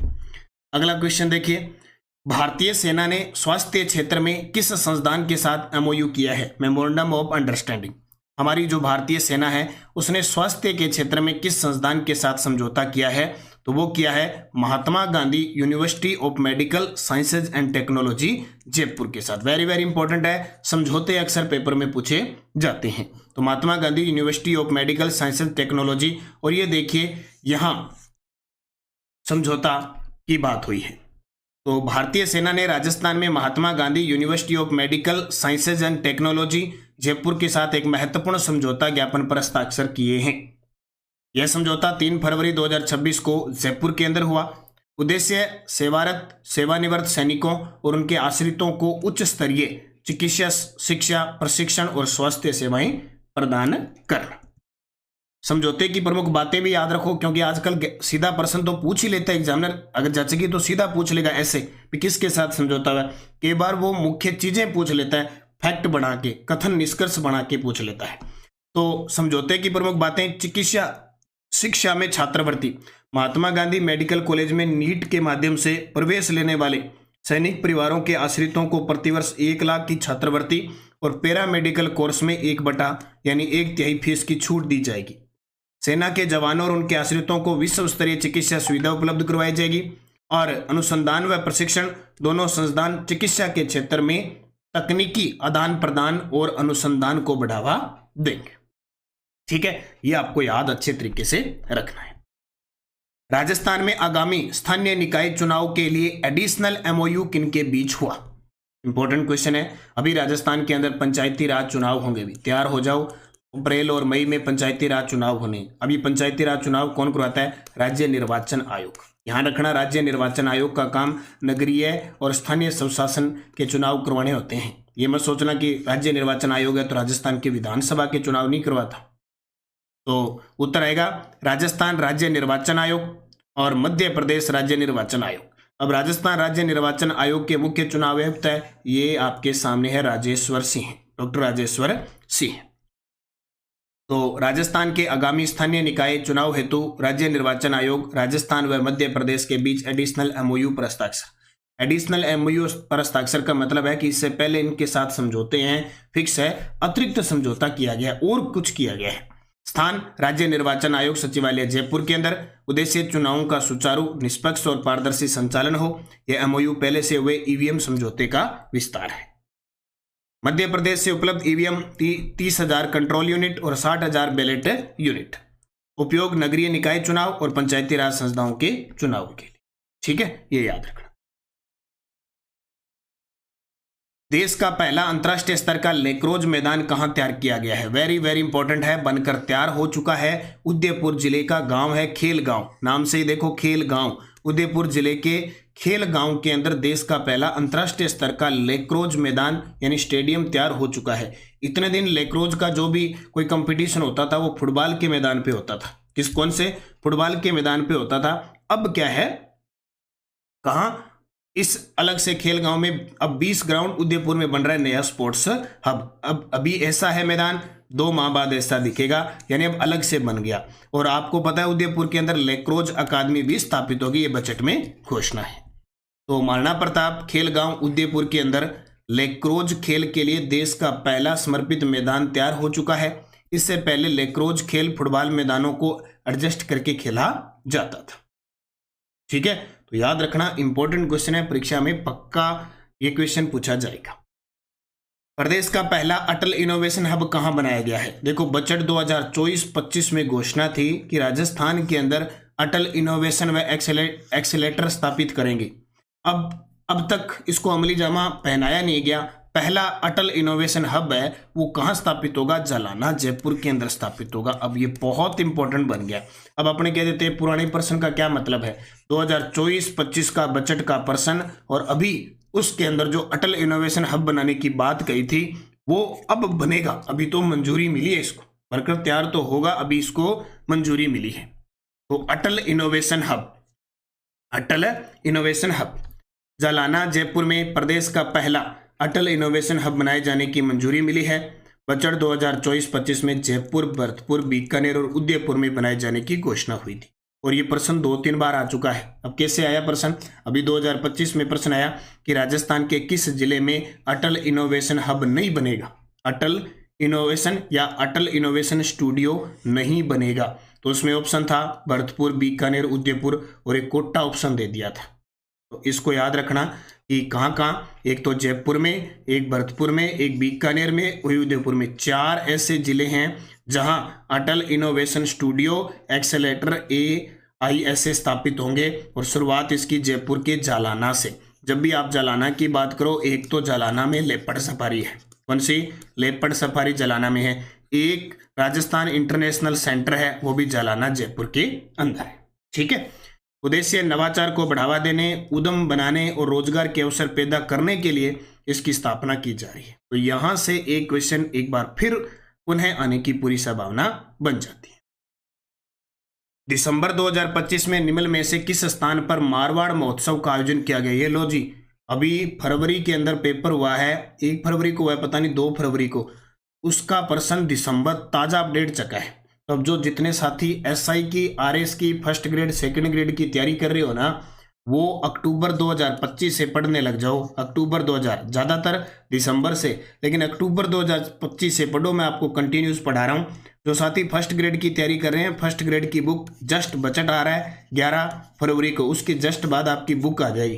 Speaker 1: अगला क्वेश्चन देखिए, भारतीय सेना ने स्वास्थ्य क्षेत्र में किस संस्थान के साथ MOU किया है? Memorandum of understanding. हमारी जो भारतीय सेना है उसने स्वास्थ्य के क्षेत्र में किस संस्थान के साथ समझौता किया है? तो वो किया है Mahatma Gandhi university of medical sciences and technology Jaipur के साथ। वेरी वेरी इंपॉर्टेंट है, समझौते अक्सर पेपर में पूछे जाते हैं। तो Mahatma Gandhi university of medical science and technology. और ये देखिए यहां समझौता की बात हुई है। तो भारतीय सेना ने राजस्थान में Mahatma Gandhi university of medical sciences and technology Jaipur के साथ एक महत्वपूर्ण समझौता ज्ञापन पर हस्ताक्षर किए हैं। यह समझौता 3 फरवरी 2026 को जयपुर के अंदर हुआ। उद्देश्य सेवारत सेवानिवृत्त सैनिकों और उनके आश्रितों को उच्च स्तरीय चिकित्सा, शिक्षा, प्रशिक्षण और स्वास्थ्य सेवाएं प्रदान करना। समझौते की प्रमुख बातें भी याद रखो, क्योंकि आजकल सीधा प्रश्न तो पूछ ही लेता है एग्जामिनर, अगर जचेगी तो सीधा पूछ लेगा ऐसे कि किसके साथ समझौता हुआ। कई बार वो मुख्य चीजें पूछ लेता है, फैक्ट बना के, कथन निष्कर्ष बना के पूछ लेता है। तो समझौते की प्रमुख बातें, चिकित्सा शिक्षा में छात्रवृत्ति, महात्मा गांधी मेडिकल कॉलेज में नीट के माध्यम से प्रवेश लेने वाले सैनिक परिवारों के आश्रितों को प्रतिवर्ष 1 लाख की छात्रवृत्ति और पैरा मेडिकल कोर्स में 1/, यानी 1/3 फीस की छूट दी जाएगी। सेना के जवानों और उनके आश्रितों को विश्व स्तरीय चिकित्सा सुविधा उपलब्ध करवाई जाएगी। और अनुसंधान व प्रशिक्षण, दोनों संस्थान चिकित्सा के क्षेत्र में तकनीकी आदान प्रदान और अनुसंधान को बढ़ावा देंगे। ठीक है, ये आपको याद अच्छे तरीके से रखना है। राजस्थान में आगामी स्थानीय निकाय चुनाव के लिए एडिशनल एमओयू किनके बीच हुआ? इंपॉर्टेंट क्वेश्चन है। अभी राजस्थान के अंदर पंचायती राज चुनाव होंगे, भी तैयार हो जाओ। अप्रैल और मई में पंचायती राज चुनाव होने। अभी पंचायती राज चुनाव कौन करवाता है? राज्य निर्वाचन आयोग। ध्यान रखना, राज्य निर्वाचन आयोग का काम नगरीय और स्थानीय स्वशासन के चुनाव करवाने होते हैं। ये मत सोचना कि राज्य निर्वाचन आयोग है तो राजस्थान के विधानसभा के चुनाव नहीं करवाता। तो उत्तर आएगा राजस्थान राज्य निर्वाचन आयोग और मध्य प्रदेश राज्य निर्वाचन आयोग। अब राजस्थान राज्य निर्वाचन आयोग के मुख्य चुनाव आयुक्त है, ये आपके सामने है राजेश्वर सिंह, डॉक्टर राजेश्वर सिंह। तो राजस्थान के आगामी स्थानीय निकाय चुनाव हेतु राज्य निर्वाचन आयोग राजस्थान व मध्य प्रदेश के बीच एडिशनल एमओयू पर हस्ताक्षर। एडिशनल एमओयू पर हस्ताक्षर का मतलब है कि इससे पहले इनके साथ समझौते हैं, फिक्स है, अतिरिक्त समझौता किया गया और कुछ किया गया है। स्थान राज्य निर्वाचन आयोग सचिवालय जयपुर के अंदर। उद्देश्य चुनावों का सुचारू, निष्पक्ष और पारदर्शी संचालन हो। यह एमओयू पहले से हुए ईवीएम समझौते का विस्तार है। मध्य प्रदेश से उपलब्ध ईवीएम 30,000 कंट्रोल यूनिट और 60,000 बैलेट यूनिट। उपयोग नगरीय निकाय चुनाव और पंचायती राज संस्थाओं के चुनाव के लिए। ठीक है, ये याद रखना। देश का पहला अंतरराष्ट्रीय स्तर का लेक्रोज मैदान कहां तैयार किया गया है? वेरी वेरी इंपॉर्टेंट है, बनकर तैयार हो चुका है। उदयपुर जिले का गांव है खेल गांव, नाम से ही देखो खेल गांव। उदयपुर जिले के खेल गांव के अंदर देश का पहला अंतरराष्ट्रीय स्तर का लेक्रोज मैदान यानी स्टेडियम तैयार हो चुका है। इतने दिन लेक्रोज का जो भी कोई कंपटीशन होता था वो फुटबॉल के मैदान पे होता था। कौन से? फुटबॉल के मैदान पे होता था। अब क्या है, कहां? इस अलग से खेल गांव में अब 20 ग्राउंड उदयपुर में बन रहा है नया स्पोर्ट्स हब। अब अभी ऐसा है मैदान, 2 माह बाद ऐसा दिखेगा, यानी अब अलग से बन गया। और आपको पता है उदयपुर के अंदर लेक्रोज अकादमी भी स्थापित होगी, ये बजट में घोषणा है। तो महाराणा प्रताप खेल गांव उदयपुर के अंदर लेक्रोज खेल के लिए देश का पहला समर्पित मैदान तैयार हो चुका है। इससे पहले लेक्रोज खेल फुटबॉल मैदानों को एडजस्ट करके खेला जाता था। ठीक है, तो याद रखना, इंपॉर्टेंट क्वेश्चन है, परीक्षा में पक्का ये क्वेश्चन पूछा जाएगा। प्रदेश का पहला अटल इनोवेशन हब कहां बनाया गया है? देखो बजट 2024-25 में घोषणा थी कि राजस्थान के अंदर अटल इनोवेशन व एक्सेलेटर स्थापित करेंगे। अब तक इसको अमली जामा पहनाया नहीं गया। पहला अटल इनोवेशन हब है वो कहाँ स्थापित होगा? जालाना जयपुर के अंदर स्थापित होगा। अब ये बहुत इंपॉर्टेंट बन गया। अब अपने कह देते हैं पुराने प्रश्न का क्या मतलब है, 2024-25 का बजट का प्रश्न और अभी उसके अंदर जो अटल इनोवेशन हब बनाने की बात कही थी वो अब बनेगा। अभी तो मंजूरी मिली है, इसको बनकर तैयार तो होगा, अभी इसको मंजूरी मिली है। तो अटल इनोवेशन हब जालाना जयपुर में प्रदेश का पहला अटल इनोवेशन हब बनाए जाने की मंजूरी मिली है। बजट 2024-25 में जयपुर, भरतपुर, बीकानेर और उदयपुर में बनाए जाने की घोषणा हुई थी। और ये प्रश्न 2-3 बार आ चुका है। अब कैसे आया प्रश्न? अभी 2025 में प्रश्न आया कि राजस्थान के किस जिले में अटल इनोवेशन हब नहीं बनेगा? अटल इनोवेशन या अटल इनोवेशन स्टूडियो नहीं बनेगा। तो उसमें ऑप्शन था भरतपुर, बीकानेर, उदयपुर और एक कोटा ऑप्शन दे दिया था। तो इसको याद रखना, कि कहाँ कहाँ, एक तो जयपुर में, एक भरतपुर में, एक बीकानेर में, उदयपुर में, 4 ऐसे जिले हैं जहां अटल इनोवेशन स्टूडियो एक्सेलेरेटर AISA स्थापित होंगे। और शुरुआत इसकी जयपुर के जालाना से। जब भी आप जालाना की बात करो, एक तो जालाना में लेपर्ड सफारी है। कौन सी? लेपर्ड सफारी जालाना में है। एक राजस्थान इंटरनेशनल सेंटर है, वो भी जालाना जयपुर के अंदर है। ठीक है। उद्देश्य नवाचार को बढ़ावा देने, उद्यम बनाने और रोजगार के अवसर पैदा करने के लिए इसकी स्थापना की जा रही है। तो यहां से एक क्वेश्चन एक बार फिर पुनः आने की पूरी संभावना बन जाती है। दिसंबर 2025 में निम्न में से किस स्थान पर मारवाड़ महोत्सव का आयोजन किया गया? ये लो जी, अभी फरवरी के अंदर पेपर हुआ है, 1 फरवरी को हुआ है, पता नहीं 2 फरवरी को, उसका प्रश्न दिसंबर ताजा अपडेट चका है। तो अब जो जितने साथी SI की, RS की, फर्स्ट ग्रेड सेकंड ग्रेड की तैयारी कर रहे हो ना, वो अक्टूबर 2025 से पढ़ने लग जाओ। अक्टूबर 2000, ज़्यादातर दिसंबर से, लेकिन अक्टूबर 2025 से पढ़ो। मैं आपको कंटिन्यूस पढ़ा रहा हूँ। जो साथी फर्स्ट ग्रेड की तैयारी कर रहे हैं, फर्स्ट ग्रेड की बुक जस्ट बजट आ रहा है 11 फरवरी को, उसके जस्ट बाद आपकी बुक आ जाएगी,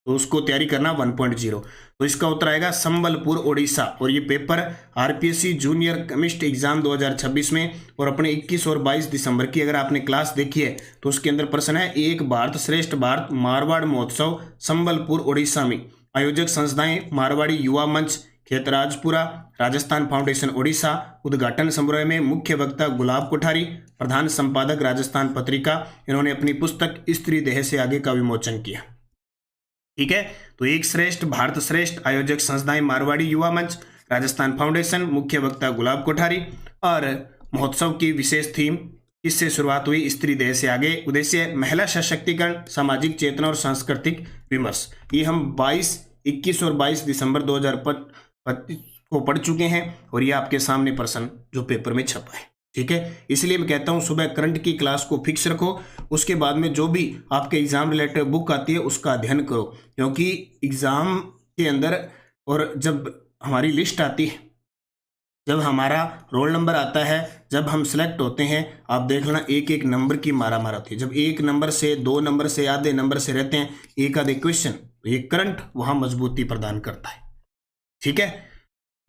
Speaker 1: तो उसको तैयारी करना 1.0। तो इसका उत्तर आएगा संबलपुर ओडिशा। और ये paper RPSC junior chemist exam 2026 में, और अपने 21 और 22 दिसंबर की अगर आपने क्लास देखी है तो उसके अंदर प्रश्न है, एक भारत श्रेष्ठ भारत मारवाड़ महोत्सव संबलपुर ओडिशा में। आयोजक संस्थाएं मारवाड़ी युवा मंच खेतराजपुरा, राजस्थान फाउंडेशन ओडिशा। उद्घाटन समारोह में मुख्य वक्ता गुलाब कोठारी, प्रधान संपादक राजस्थान पत्रिका। इन्होंने अपनी पुस्तक स्त्री देह से आगे का विमोचन किया। ठीक है। तो एक श्रेष्ठ भारत श्रेष्ठ, आयोजक संस्थाएं मारवाड़ी युवा मंच, राजस्थान फाउंडेशन, मुख्य वक्ता गुलाब कोठारी। और महोत्सव की विशेष थीम इससे शुरुआत हुई, स्त्री देह से आगे। उद्देश्य महिला सशक्तिकरण, सामाजिक चेतना और सांस्कृतिक विमर्श। ये हम 21 और 22 दिसंबर 2025 को पढ़ चुके हैं, और ये आपके सामने प्रश्न जो पेपर में छपा है। ठीक है। इसलिए मैं कहता हूं सुबह करंट की क्लास को फिक्स रखो, उसके बाद में जो भी आपके एग्जाम रिलेटेड बुक आती है उसका अध्ययन करो, क्योंकि एग्जाम के अंदर और जब हमारी लिस्ट आती है, जब हमारा रोल नंबर आता है, जब हम सिलेक्ट होते हैं, आप देख लेना एक एक नंबर की मारा मार होती है। जब 1 नंबर से 2 नंबर से आधे नंबर से रहते हैं एक आधे क्वेश्चन, तो ये करंट वहां मजबूती प्रदान करता है। ठीक है।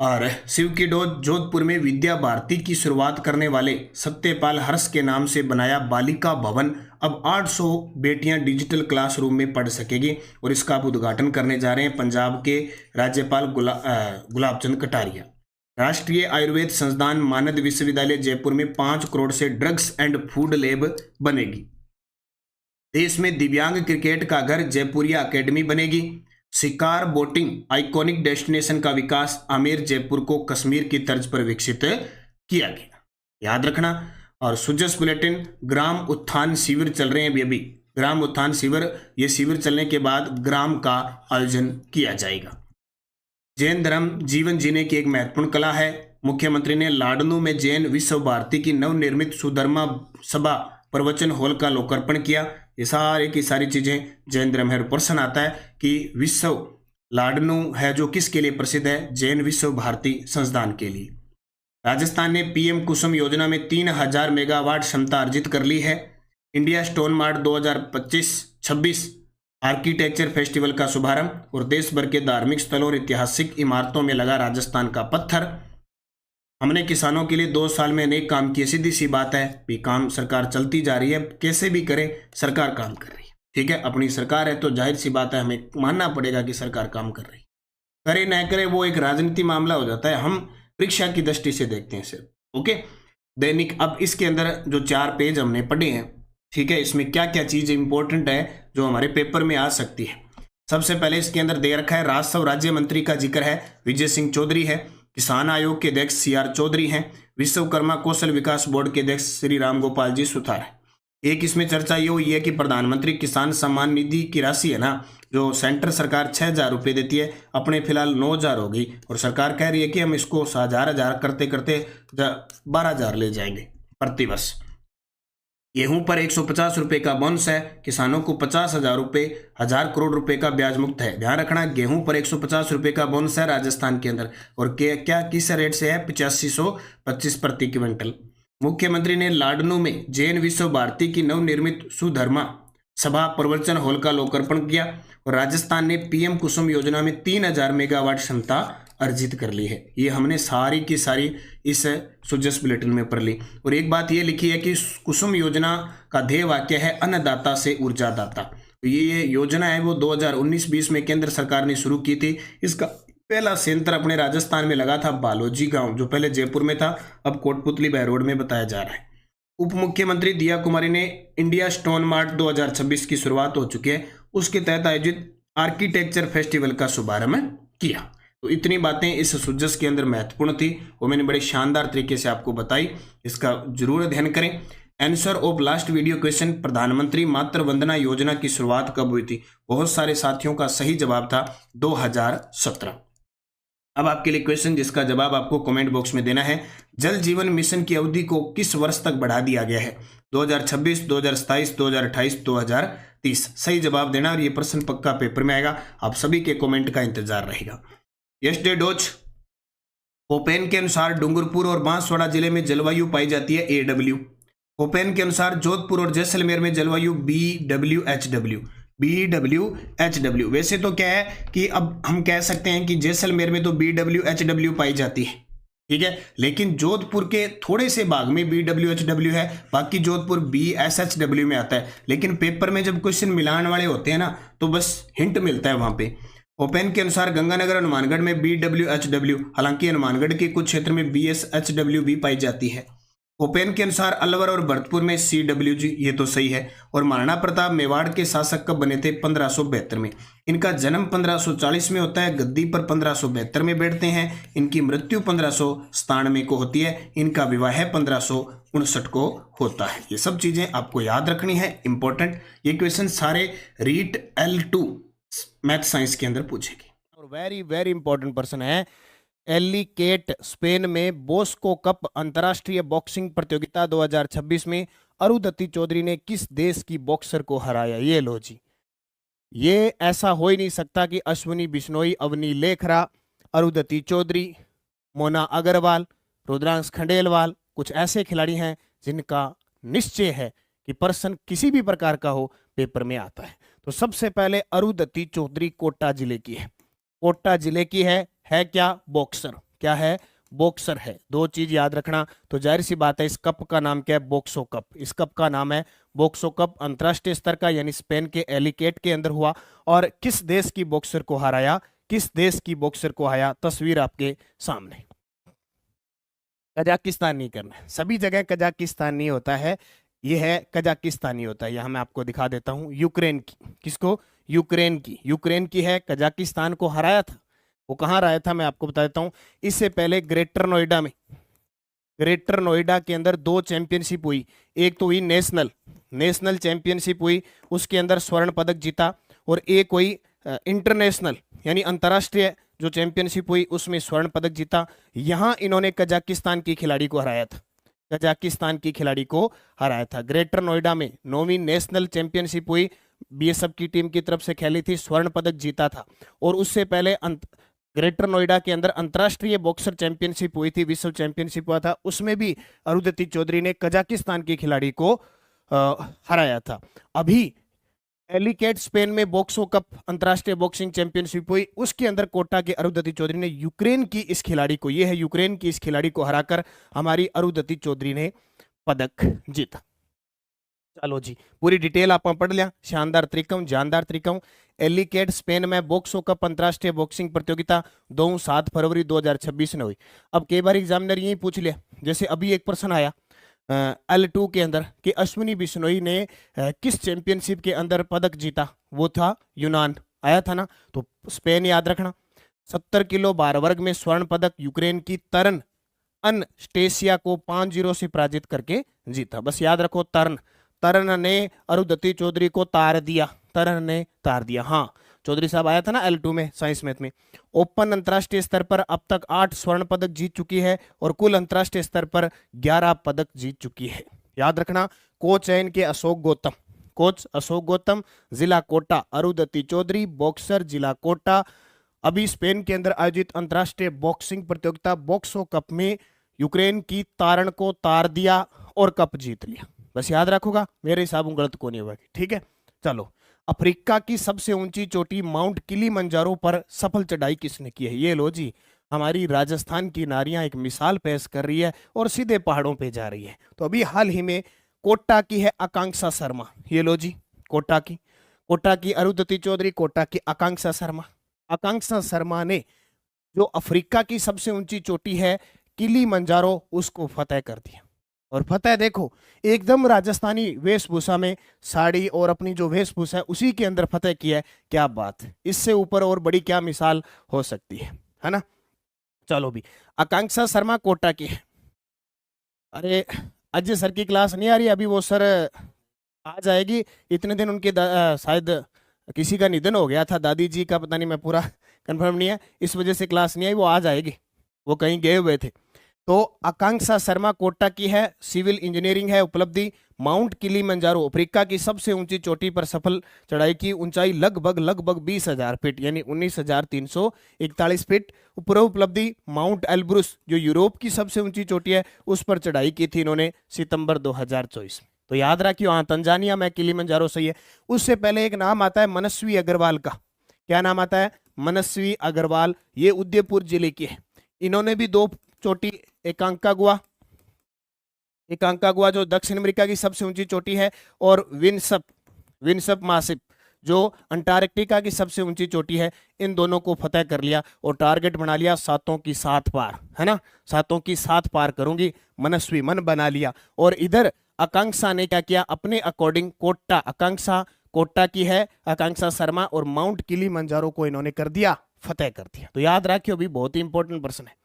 Speaker 1: और शिव की डोज जोधपुर में विद्या भारती की शुरुआत करने वाले सत्यपाल हर्ष के नाम से बनाया बालिका भवन अब 800 बेटियां डिजिटल क्लासरूम में पढ़ सकेगी, और इसका आप उद्घाटन करने जा रहे हैं पंजाब के राज्यपाल गुलाब चंद कटारिया। राष्ट्रीय आयुर्वेद संस्थान मानद विश्वविद्यालय जयपुर में 5 करोड़ से ड्रग्स एंड फूड लैब बनेगी। देश में दिव्यांग क्रिकेट का घर जयपुरिया अकेडमी बनेगी। शिकार बोटिंग आइकॉनिक डेस्टिनेशन का विकास आमेर जयपुर को कश्मीर की तर्ज पर विकसित किया गया, याद रखना। और सुजस बुलेटिन, ग्राम उत्थान शिविर चल रहे हैं अभी। ग्राम उत्थान शिविर, ये शिविर चलने के बाद ग्राम का आयोजन किया जाएगा। जैन धर्म जीवन जीने की एक महत्वपूर्ण कला है। मुख्यमंत्री ने लाडनू में जैन विश्व भारती की नवनिर्मित सुधर्मा सभा प्रवचन हॉल का लोकार्पण किया। ये सारी की सारी चीजें जैन धर्म है। प्रश्न आता है कि विश्व लाडनू है जो किसके लिए प्रसिद्ध है? जैन विश्व भारती संस्थान के लिए। राजस्थान ने PM कुसुम योजना में 3000 मेगावाट क्षमता अर्जित कर ली है। India stone mart 2025-26 architecture festival का शुभारंभ। और देश भर के धार्मिक स्थलों और ऐतिहासिक इमारतों में लगा राजस्थान का पत्थर। हमने किसानों के लिए 2 साल में अनेक काम किए। सीधी सी बात है भी, काम सरकार चलती जा रही है, कैसे भी करे सरकार काम कर रही है। ठीक है, अपनी सरकार है तो जाहिर सी बात है हमें मानना पड़ेगा कि सरकार काम कर रही है। करे न करे वो एक राजनीति मामला हो जाता है, हम परीक्षा की दृष्टि से देखते हैं सिर्फ। ओके, दैनिक। अब इसके अंदर जो 4 पेज हमने पढ़े हैं, ठीक है, इसमें क्या क्या चीज इंपॉर्टेंट है जो हमारे पेपर में आ सकती है। सबसे पहले इसके अंदर दे रखा है राजस्व राज्य मंत्री का जिक्र है, विजय सिंह चौधरी है। किसान आयोग के अध्यक्ष CR चौधरी हैं। विश्वकर्मा कौशल विकास बोर्ड के अध्यक्ष श्री राम गोपाल जी सुथार है। एक इसमें चर्चा ये हुई है कि प्रधानमंत्री किसान सम्मान निधि की राशि है ना, जो सेंटर सरकार 6000 रुपये देती है, अपने फिलहाल 9000 हो गई, और सरकार कह रही है कि हम इसको 1000 करते करते 12000 ले जाएंगे प्रति वर्ष। गेहूं पर 150 रुपये का बोनस है। किसानों को 50,000 रुपये, 1000 करोड़ रुपए का ब्याज मुक्त है। ध्यान रखना, गेहूं पर 150 रुपये का बोनस है राजस्थान के अंदर, और क्या किस रेट से है? 8525 प्रति क्विंटल। मुख्यमंत्री ने लाडनू में जैन विश्व भारती की नवनिर्मित सुधर्मा सभा प्रवचन हॉल का लोकार्पण किया। और राजस्थान ने पीएम कुसुम योजना में 3000 मेगावाट क्षमता अर्जित कर ली है। ये हमने सारी की सारी इस सुजस बुलेटिन में पढ़ ली। और एक बात ये लिखी है कि कुसुम योजना का ध्येय वाक्य है अन्नदाता से ऊर्जा दाता। तो ये योजना है वो 2019-20 में केंद्र सरकार ने शुरू की थी। इसका पहला संयंत्र अपने राजस्थान में लगा था बालोजी गांव, जो पहले जयपुर में था, अब कोटपुतली बहरोड में बताया जा रहा है। उप मुख्यमंत्री दिया कुमारी ने इंडिया स्टोन मार्ट 2026 की शुरुआत हो चुकी है, उसके तहत आयोजित आर्किटेक्चर फेस्टिवल का शुभारंभ किया। तो इतनी बातें इस सुजस के अंदर महत्वपूर्ण थी, वो मैंने बड़े शानदार तरीके से आपको बताई, इसका जरूर अध्ययन करें। Answer of last video question, प्रधानमंत्री मातृ वंदना योजना की शुरुआत कब हुई थी? बहुत सारे साथियों का सही जवाब था 2017। अब आपके लिए क्वेश्चन जिसका जवाब आपको कमेंट बॉक्स में देना है। जल जीवन मिशन की अवधि को किस वर्ष तक बढ़ा दिया गया है? 2026, 2027, 2028, 2030? सही जवाब देना और ये प्रश्न पक्का पेपर में आएगा। आप सभी के कमेंट का इंतजार रहेगा। यस्डे डोज कोपेन के अनुसार डूंगरपुर और बांसवाड़ा जिले में जलवायु पाई जाती है AW। कोपेन के अनुसार जोधपुर और जैसलमेर में जलवायु BWHW। BWHW। वैसे तो क्या है कि अब हम कह सकते हैं कि जैसलमेर में तो BWHW पाई जाती है, ठीक है, लेकिन जोधपुर के थोड़े से भाग में BWHW है, बाकी जोधपुर BSHW में आता है। लेकिन पेपर में जब क्वेश्चन मिलाने वाले होते हैं ना, तो बस हिंट मिलता है वहां पे। ओपेन के अनुसार गंगानगर हनुमानगढ़ में BWHW, हालांकि हनुमानगढ़ के कुछ क्षेत्र में BSHW भी पाई जाती है। ओपेन के अनुसार अलवर और भरतपुर में CWG, ये तो सही है। और महाराणा प्रताप मेवाड़ के शासक कब बने थे? 1572 में। इनका जन्म 1540 में होता है, गद्दी पर 1572 में बैठते हैं। इनकी मृत्यु 1597 को होती है। इनका विवाह 1559 को होता है। ये सब चीजें आपको याद रखनी है, इंपॉर्टेंट। ये क्वेश्चन सारे रीट L2 मैथ साइंस के अंदर पूछेगी। और वेरी वेरी इंपॉर्टेंट प्रश्न है, एलिकेट स्पेन में बोस्को कप अंतर्राष्ट्रीय बॉक्सिंग प्रतियोगिता 2026 में अरुंधति चौधरी ने किस देश की बॉक्सर को हराया? ये लो जी, ये ऐसा हो ही नहीं सकता कि अश्विनी बिश्नोई, अवनी लेखरा, अरुंधति चौधरी, मोना अग्रवाल, रुद्रांश खंडेलवाल कुछ ऐसे खिलाड़ी हैं जिनका निश्चय है कि प्रश्न किसी भी प्रकार का हो पेपर में आता है। तो सबसे पहले अरुंधति चौधरी कोटा जिले की है। कोटा जिले की है क्या? बॉक्सर। क्या है? बॉक्सर है। दो चीज याद रखना। तो जाहिर सी बात है, इस कप का नाम क्या है? बॉक्सो कप। इस कप का नाम है बॉक्सो कप। अंतरराष्ट्रीय स्तर का, यानी स्पेन के एलिकेट के अंदर हुआ। और किस देश की बॉक्सर को हराया? किस देश की बॉक्सर को हराया? तस्वीर आपके सामने। कजाकिस्तान नहीं करना है, सभी जगह कजाकिस्तान नहीं होता है, यह है कजाकिस्तानी होता है। यहां मैं आपको दिखा देता हूं यूक्रेन की। किसको? यूक्रेन की। यूक्रेन की है, कजाकिस्तान को हराया था। वो कहां हराया था मैं आपको बता देता हूं। इससे पहले ग्रेटर नोएडा में, ग्रेटर नोएडा के अंदर 2 चैंपियनशिप हुई। एक तो हुई नेशनल चैंपियनशिप हुई, उसके अंदर स्वर्ण पदक जीता। और एक हुई इंटरनेशनल यानी अंतर्राष्ट्रीय जो चैंपियनशिप हुई, उसमें स्वर्ण पदक जीता। यहां इन्होंने कजाकिस्तान की खिलाड़ी को हराया था। कजाकिस्तान की खिलाड़ी को हराया था। ग्रेटर नोएडा में 9वीं नेशनल चैंपियनशिप हुई, BSF की टीम की तरफ से खेली थी, स्वर्ण पदक जीता था। और उससे पहले ग्रेटर नोएडा के अंदर अंतर्राष्ट्रीय बॉक्सर चैंपियनशिप हुई थी, विश्व चैंपियनशिप हुआ था, उसमें भी अरुंधति चौधरी ने कजाकिस्तान की खिलाड़ी को हराया था। अभी एलिकेट स्पेन में बॉक्सो कप अंतर्राष्ट्रीय बॉक्सिंग चैंपियनशिप हुई, उसके अंदर कोटा के अरुंधति चौधरी ने यूक्रेन की इस खिलाड़ी को, यह है यूक्रेन की इस खिलाड़ी को हराकर हमारी अरुंधति चौधरी ने पदक जीता। चलो जी, पूरी डिटेल आप पढ़ लिया। शानदार तरीका, जानदार तरीका। एलिकेट स्पेन में बॉक्सो कप अंतर्राष्ट्रीय बॉक्सिंग प्रतियोगिता 7 फरवरी 2026 में हुई। अब कई बार एग्जामिनर यही पूछ लिया, जैसे अभी एक प्रश्न आया L2 के अंदर कि अश्विनी बिश्नोई ने किस चैंपियनशिप के अंदर पदक जीता? वो था यूनान, आया था ना। तो स्पेन याद रखना। 70 किलो भार वर्ग में स्वर्ण पदक यूक्रेन की तरन अनस्टेसिया को 5-0 से पराजित करके जीता। बस याद रखो, तरन ने अरुंधति चौधरी को तार दिया। तरन ने तार दिया। हाँ, चौधरी साहब आया था ना L2 में, साइंस मैथ में। ओपन अंतर्राष्ट्रीय स्तर पर अब तक 8 स्वर्ण पदक जीत चुकी है और कुल अंतर्राष्ट्रीय स्तर पर 11 पदक जीत चुकी है। याद रखना। कोच है इनके अशोक गौतम, कोच अशोक गौतम। जिला कोटा अरुंधति चौधरी, बॉक्सर जिला कोटा। अभी स्पेन के अंदर आयोजित अंतर्राष्ट्रीय बॉक्सिंग प्रतियोगिता बॉक्सो कप में यूक्रेन की तारण को तार दिया और कप जीत लिया। बस याद रखोगा, मेरे हिसाब गलत को नहीं होगा। ठीक है, चलो अफ्रीका की सबसे ऊंची चोटी माउंट किलीमंजारो पर सफल चढ़ाई किसने की है? ये लो जी, हमारी राजस्थान की नारियां एक मिसाल पेश कर रही है और सीधे पहाड़ों पे जा रही है। तो अभी हाल ही में कोटा की है आकांक्षा शर्मा, ये लो जी, कोटा की अरुंधति चौधरी, कोटा की आकांक्षा शर्मा। आकांक्षा शर्मा ने जो अफ्रीका की सबसे ऊंची चोटी है किलीमंजारो, उसको फतेह कर दिया। और फतेह देखो, एकदम राजस्थानी वेशभूषा में, साड़ी और अपनी जो वेशभूषा है उसी के अंदर फतेह किया है। क्या बात है, इससे ऊपर और बड़ी क्या मिसाल हो सकती है ना। चलो भी, आकांक्षा शर्मा कोटा की है। अरे अजय सर की क्लास नहीं आ रही अभी, वो सर आ जाएगी। इतने दिन उनके शायद किसी का निधन हो गया था, दादी जी का, पता नहीं, मैं पूरा कंफर्म नहीं है, इस वजह से क्लास नहीं आई। वो आ जाएगी, वो कहीं गए हुए थे। तो आकांक्षा शर्मा कोटा की है, सिविल इंजीनियरिंग है उपलब्धि। माउंट किलीमंजारो अफ्रीका की सबसे ऊंची चोटी पर सफल चढ़ाई की, ऊंचाई लगभग 20,000 फीट यानी 19,341 फीट। उपलब्धि माउंट एल्ब्रुस जो यूरोप की सबसे ऊंची चोटी है, उस पर चढ़ाई की थी इन्होंने सितंबर 2024 में। तो याद रखियो, हाँ तंजानिया में किलीमंजारो सही है। उससे पहले एक नाम आता है मनस्वी अग्रवाल का। क्या नाम आता है? मनस्वी अग्रवाल। ये उदयपुर जिले की है। इन्होंने भी दो चोटी, एकांकागुआ जो दक्षिण अमेरिका की सबसे ऊंची चोटी है, और विनसप मासिप जो अंटार्कटिका की सबसे ऊंची चोटी है, इन दोनों को फतेह कर लिया और टारगेट बना लिया 7 की 7 पार, है ना। 7 की 7 पार करूंगी, मनस्वी मन बना लिया। और इधर आकांक्षा ने क्या किया, अपने अकॉर्डिंग कोटा, आकांक्षा कोटा की है, आकांक्षा शर्मा, और माउंट किलीमंजारो को इन्होंने कर दिया, फतेह कर दिया। तो याद रखियो भी, बहुत ही इंपॉर्टेंट पर्सन है।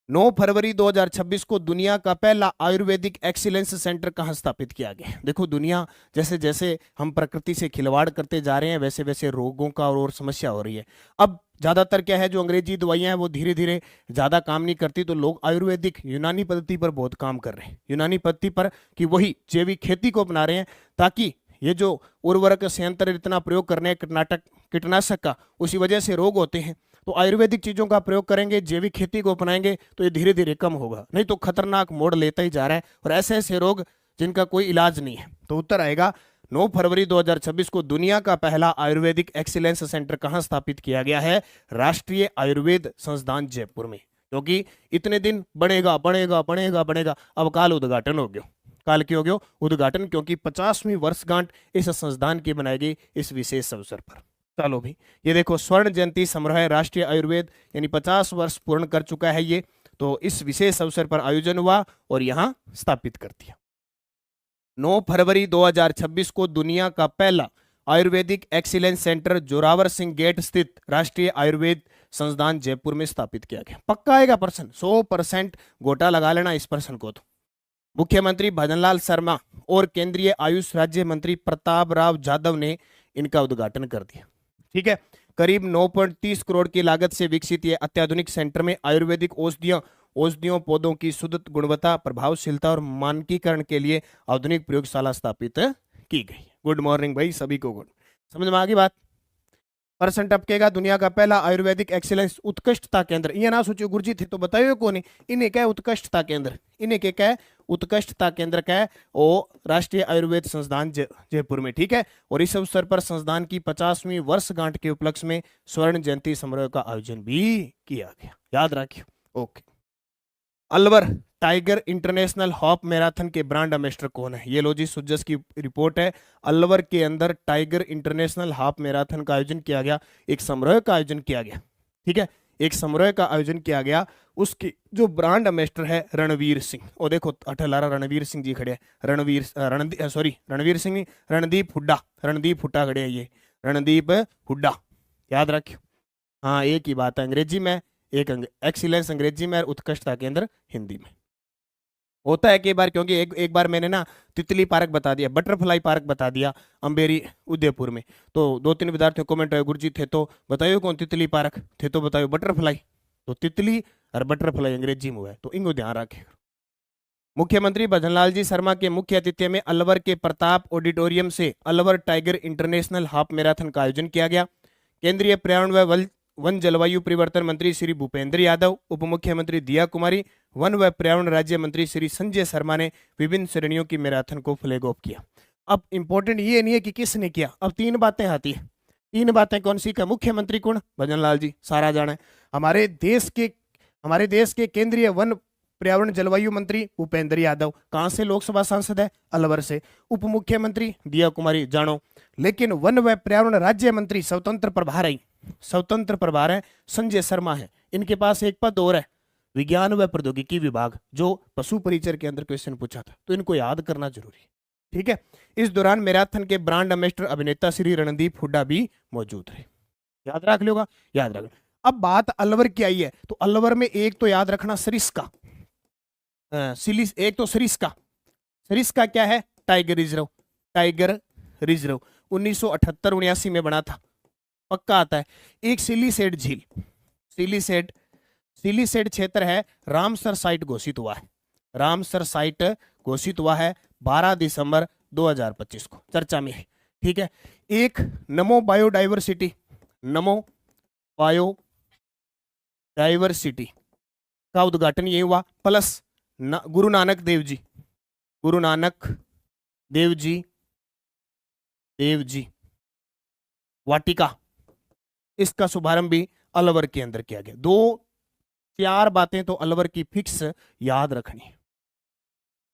Speaker 1: 9 फरवरी 2026 को दुनिया का पहला आयुर्वेदिक एक्सीलेंस सेंटर कहां स्थापित किया गया? देखो, दुनिया जैसे जैसे हम प्रकृति से खिलवाड़ करते जा रहे हैं, वैसे वैसे रोगों का और समस्या हो रही है। अब ज्यादातर क्या है, जो अंग्रेजी दवाइयां हैं वो धीरे धीरे ज्यादा काम नहीं करती, तो लोग आयुर्वेदिक यूनानी पद्धति पर बहुत काम कर रहे हैं। यूनानी पद्धति पर कि वही जैविक खेती को अपना रहे हैं, ताकि ये जो उर्वरक संयंत्र इतना प्रयोग कर रहे हैं कीटनाशक का, उसी वजह से रोग होते हैं। तो आयुर्वेदिक चीजों का प्रयोग करेंगे, जैविक खेती को अपनाएंगे, तो ये धीरे धीरे कम होगा, नहीं तो खतरनाक मोड़ लेता ही जा रहा है, और ऐसे ऐसे रोग जिनका कोई इलाज नहीं है। तो उत्तर आएगा 9 फरवरी 2026 को दुनिया का पहला आयुर्वेदिक एक्सीलेंस सेंटर कहां स्थापित किया गया है? राष्ट्रीय आयुर्वेद संस्थान जयपुर में। क्योंकि इतने दिन बढ़ेगा बढ़ेगा बढ़ेगा बढ़ेगा, अब काल उद्घाटन हो गया। काल क्यों हो गया उद्घाटन? क्योंकि 50वीं वर्षगांठ इस संस्थान की बनाई गई इस विशेष अवसर पर। चलो भी, ये देखो, स्वर्ण जयंती समारोह राष्ट्रीय आयुर्वेद, यानी 50 वर्ष पूर्ण कर चुका है ये। तो इस विशेष अवसर पर आयोजन हुआ और यहां स्थापित कर दिया। 9 फरवरी 2026 को दुनिया का पहला Ayurvedic excellence centre Zorawar Singh gate स्थित राष्ट्रीय आयुर्वेद संस्थान जयपुर में स्थापित किया गया। पक्का आएगा पर्सन, 100% गोटा लगा लेना इस पर्सन को। तो मुख्यमंत्री भजनलाल शर्मा और केंद्रीय आयुष राज्य मंत्री प्रताप राव जाधव ने इनका उद्घाटन कर दिया। ठीक है, करीब 9.30 करोड़ की लागत से विकसित ये अत्याधुनिक सेंटर में आयुर्वेदिक औषधियों पौधों की शुद्ध गुणवत्ता, प्रभावशीलता और मानकीकरण के लिए आधुनिक प्रयोगशाला स्थापित की गई। गुड मॉर्निंग भाई सभी को, गुड। समझ में आ गई बात? पर्सन टपकेगा, दुनिया का पहला आयुर्वेदिक एक्सीलेंस उत्कृष्टता केंद्र। ये ना सोचो गुरुजी थे तो बताइए कौन है, इन्हें क्या है उत्कृष्टता केंद्र, इन्हें क्या है उत्कृष्टता केंद्र क्या है, वो राष्ट्रीय आयुर्वेद संस्थान जयपुर में। ठीक है, और इस अवसर पर संस्थान की 50वीं वर्षगांठ के उपलक्ष्य में स्वर्ण जयंती समारोह का आयोजन भी किया गया। याद रखियो। Okay, Alwar tiger international half marathon के ब्रांड एम्बेसडर कौन है? ये लो जी, सुजस की रिपोर्ट है। अलवर के अंदर टाइगर इंटरनेशनल हाफ मैराथन का आयोजन किया गया, एक समारोह का आयोजन किया गया। ठीक है, एक समारोह का आयोजन किया गया। उसकी जो ब्रांड एम्बेसडर है रणवीर सिंह। और देखो अठलारा रणवीर सिंह जी खड़े हैं, रणवीर सिंह नहीं, रणदीप हुड्डा खड़े हैं, ये रणदीप हुड्डा। याद रखियो, हाँ एक ही बात है, अंग्रेजी में एक एक्सीलेंस अंग्रेजी में और उत्कृष्टता केंद्र हिंदी में। होता है कई बार, क्योंकि एक बार मैंने ना तितली पार्क बता दिया, बटरफ्लाई पार्क बता दिया अंबेरी उदयपुर में, तो 2-3 विद्यार्थियों कमेंट आए, गुरुजी थे तो बताइए कौन तितली पार्क, थे तो बताइए बटरफ्लाई। तो तितली और बटरफ्लाई अंग्रेजी में हुआ है, तो इनको ध्यान रखें। मुख्यमंत्री भजनलाल जी शर्मा के मुख्य अतिथि में अलवर के प्रताप ऑडिटोरियम से Alwar tiger international half marathon का आयोजन किया गया। केंद्रीय पर्यावरण व वन जलवायु परिवर्तन मंत्री श्री भूपेंद्र यादव, उप मुख्यमंत्री दिया कुमारी, वन व पर्यावरण राज्य मंत्री श्री संजय शर्मा ने विभिन्न श्रेणियों की मैराथन को फ्लैग ऑफ किया। अब इंपॉर्टेंट ये नहीं है कि किसने किया, अब तीन बातें आती है। तीन बातें कौन सी का? मुख्यमंत्री कौन? भजनलाल जी, सारा जाना है। हमारे देश के केंद्रीय वन पर्यावरण जलवायु मंत्री भूपेंद्र यादव, कहां से लोकसभा सांसद है? अलवर से। उप मुख्यमंत्री दिया कुमारी, जानो। लेकिन वन व पर्यावरण राज्य मंत्री स्वतंत्र प्रभार है संजय शर्मा है। इनके पास एक पद और है, विज्ञान व प्रौद्योगिकी विभाग, जो पशु परिचर के अंदर क्वेश्चन पूछा था, तो इनको याद करना जरूरी है। ठीक है। इस दौरान मैराथन के ब्रांड एम्बेसडर अभिनेता श्री रणदीप हुड्डा भी मौजूद रहे। याद रख लोगा, याद रख। अब बात अलवर की आई है, तो अलवर में एक तो याद रखना सरिस्का, एक तो सरिस्का क्या है? टाइगर रिजर्व 1978-79 में बना था, पक्का आता है। एक सिलीसेड झील, सिलीसेड क्षेत्र है, रामसर साइट घोषित हुआ है 12 दिसंबर 2025 को, चर्चा में है। ठीक है। एक नमो बायोडाइवर्सिटी का उद्घाटन ये हुआ, प्लस गुरु नानक देव जी वाटिका, इसका शुभारंभ भी अलवर के अंदर किया गया। 2-4 बातें तो अलवर की फिक्स याद रखनी है।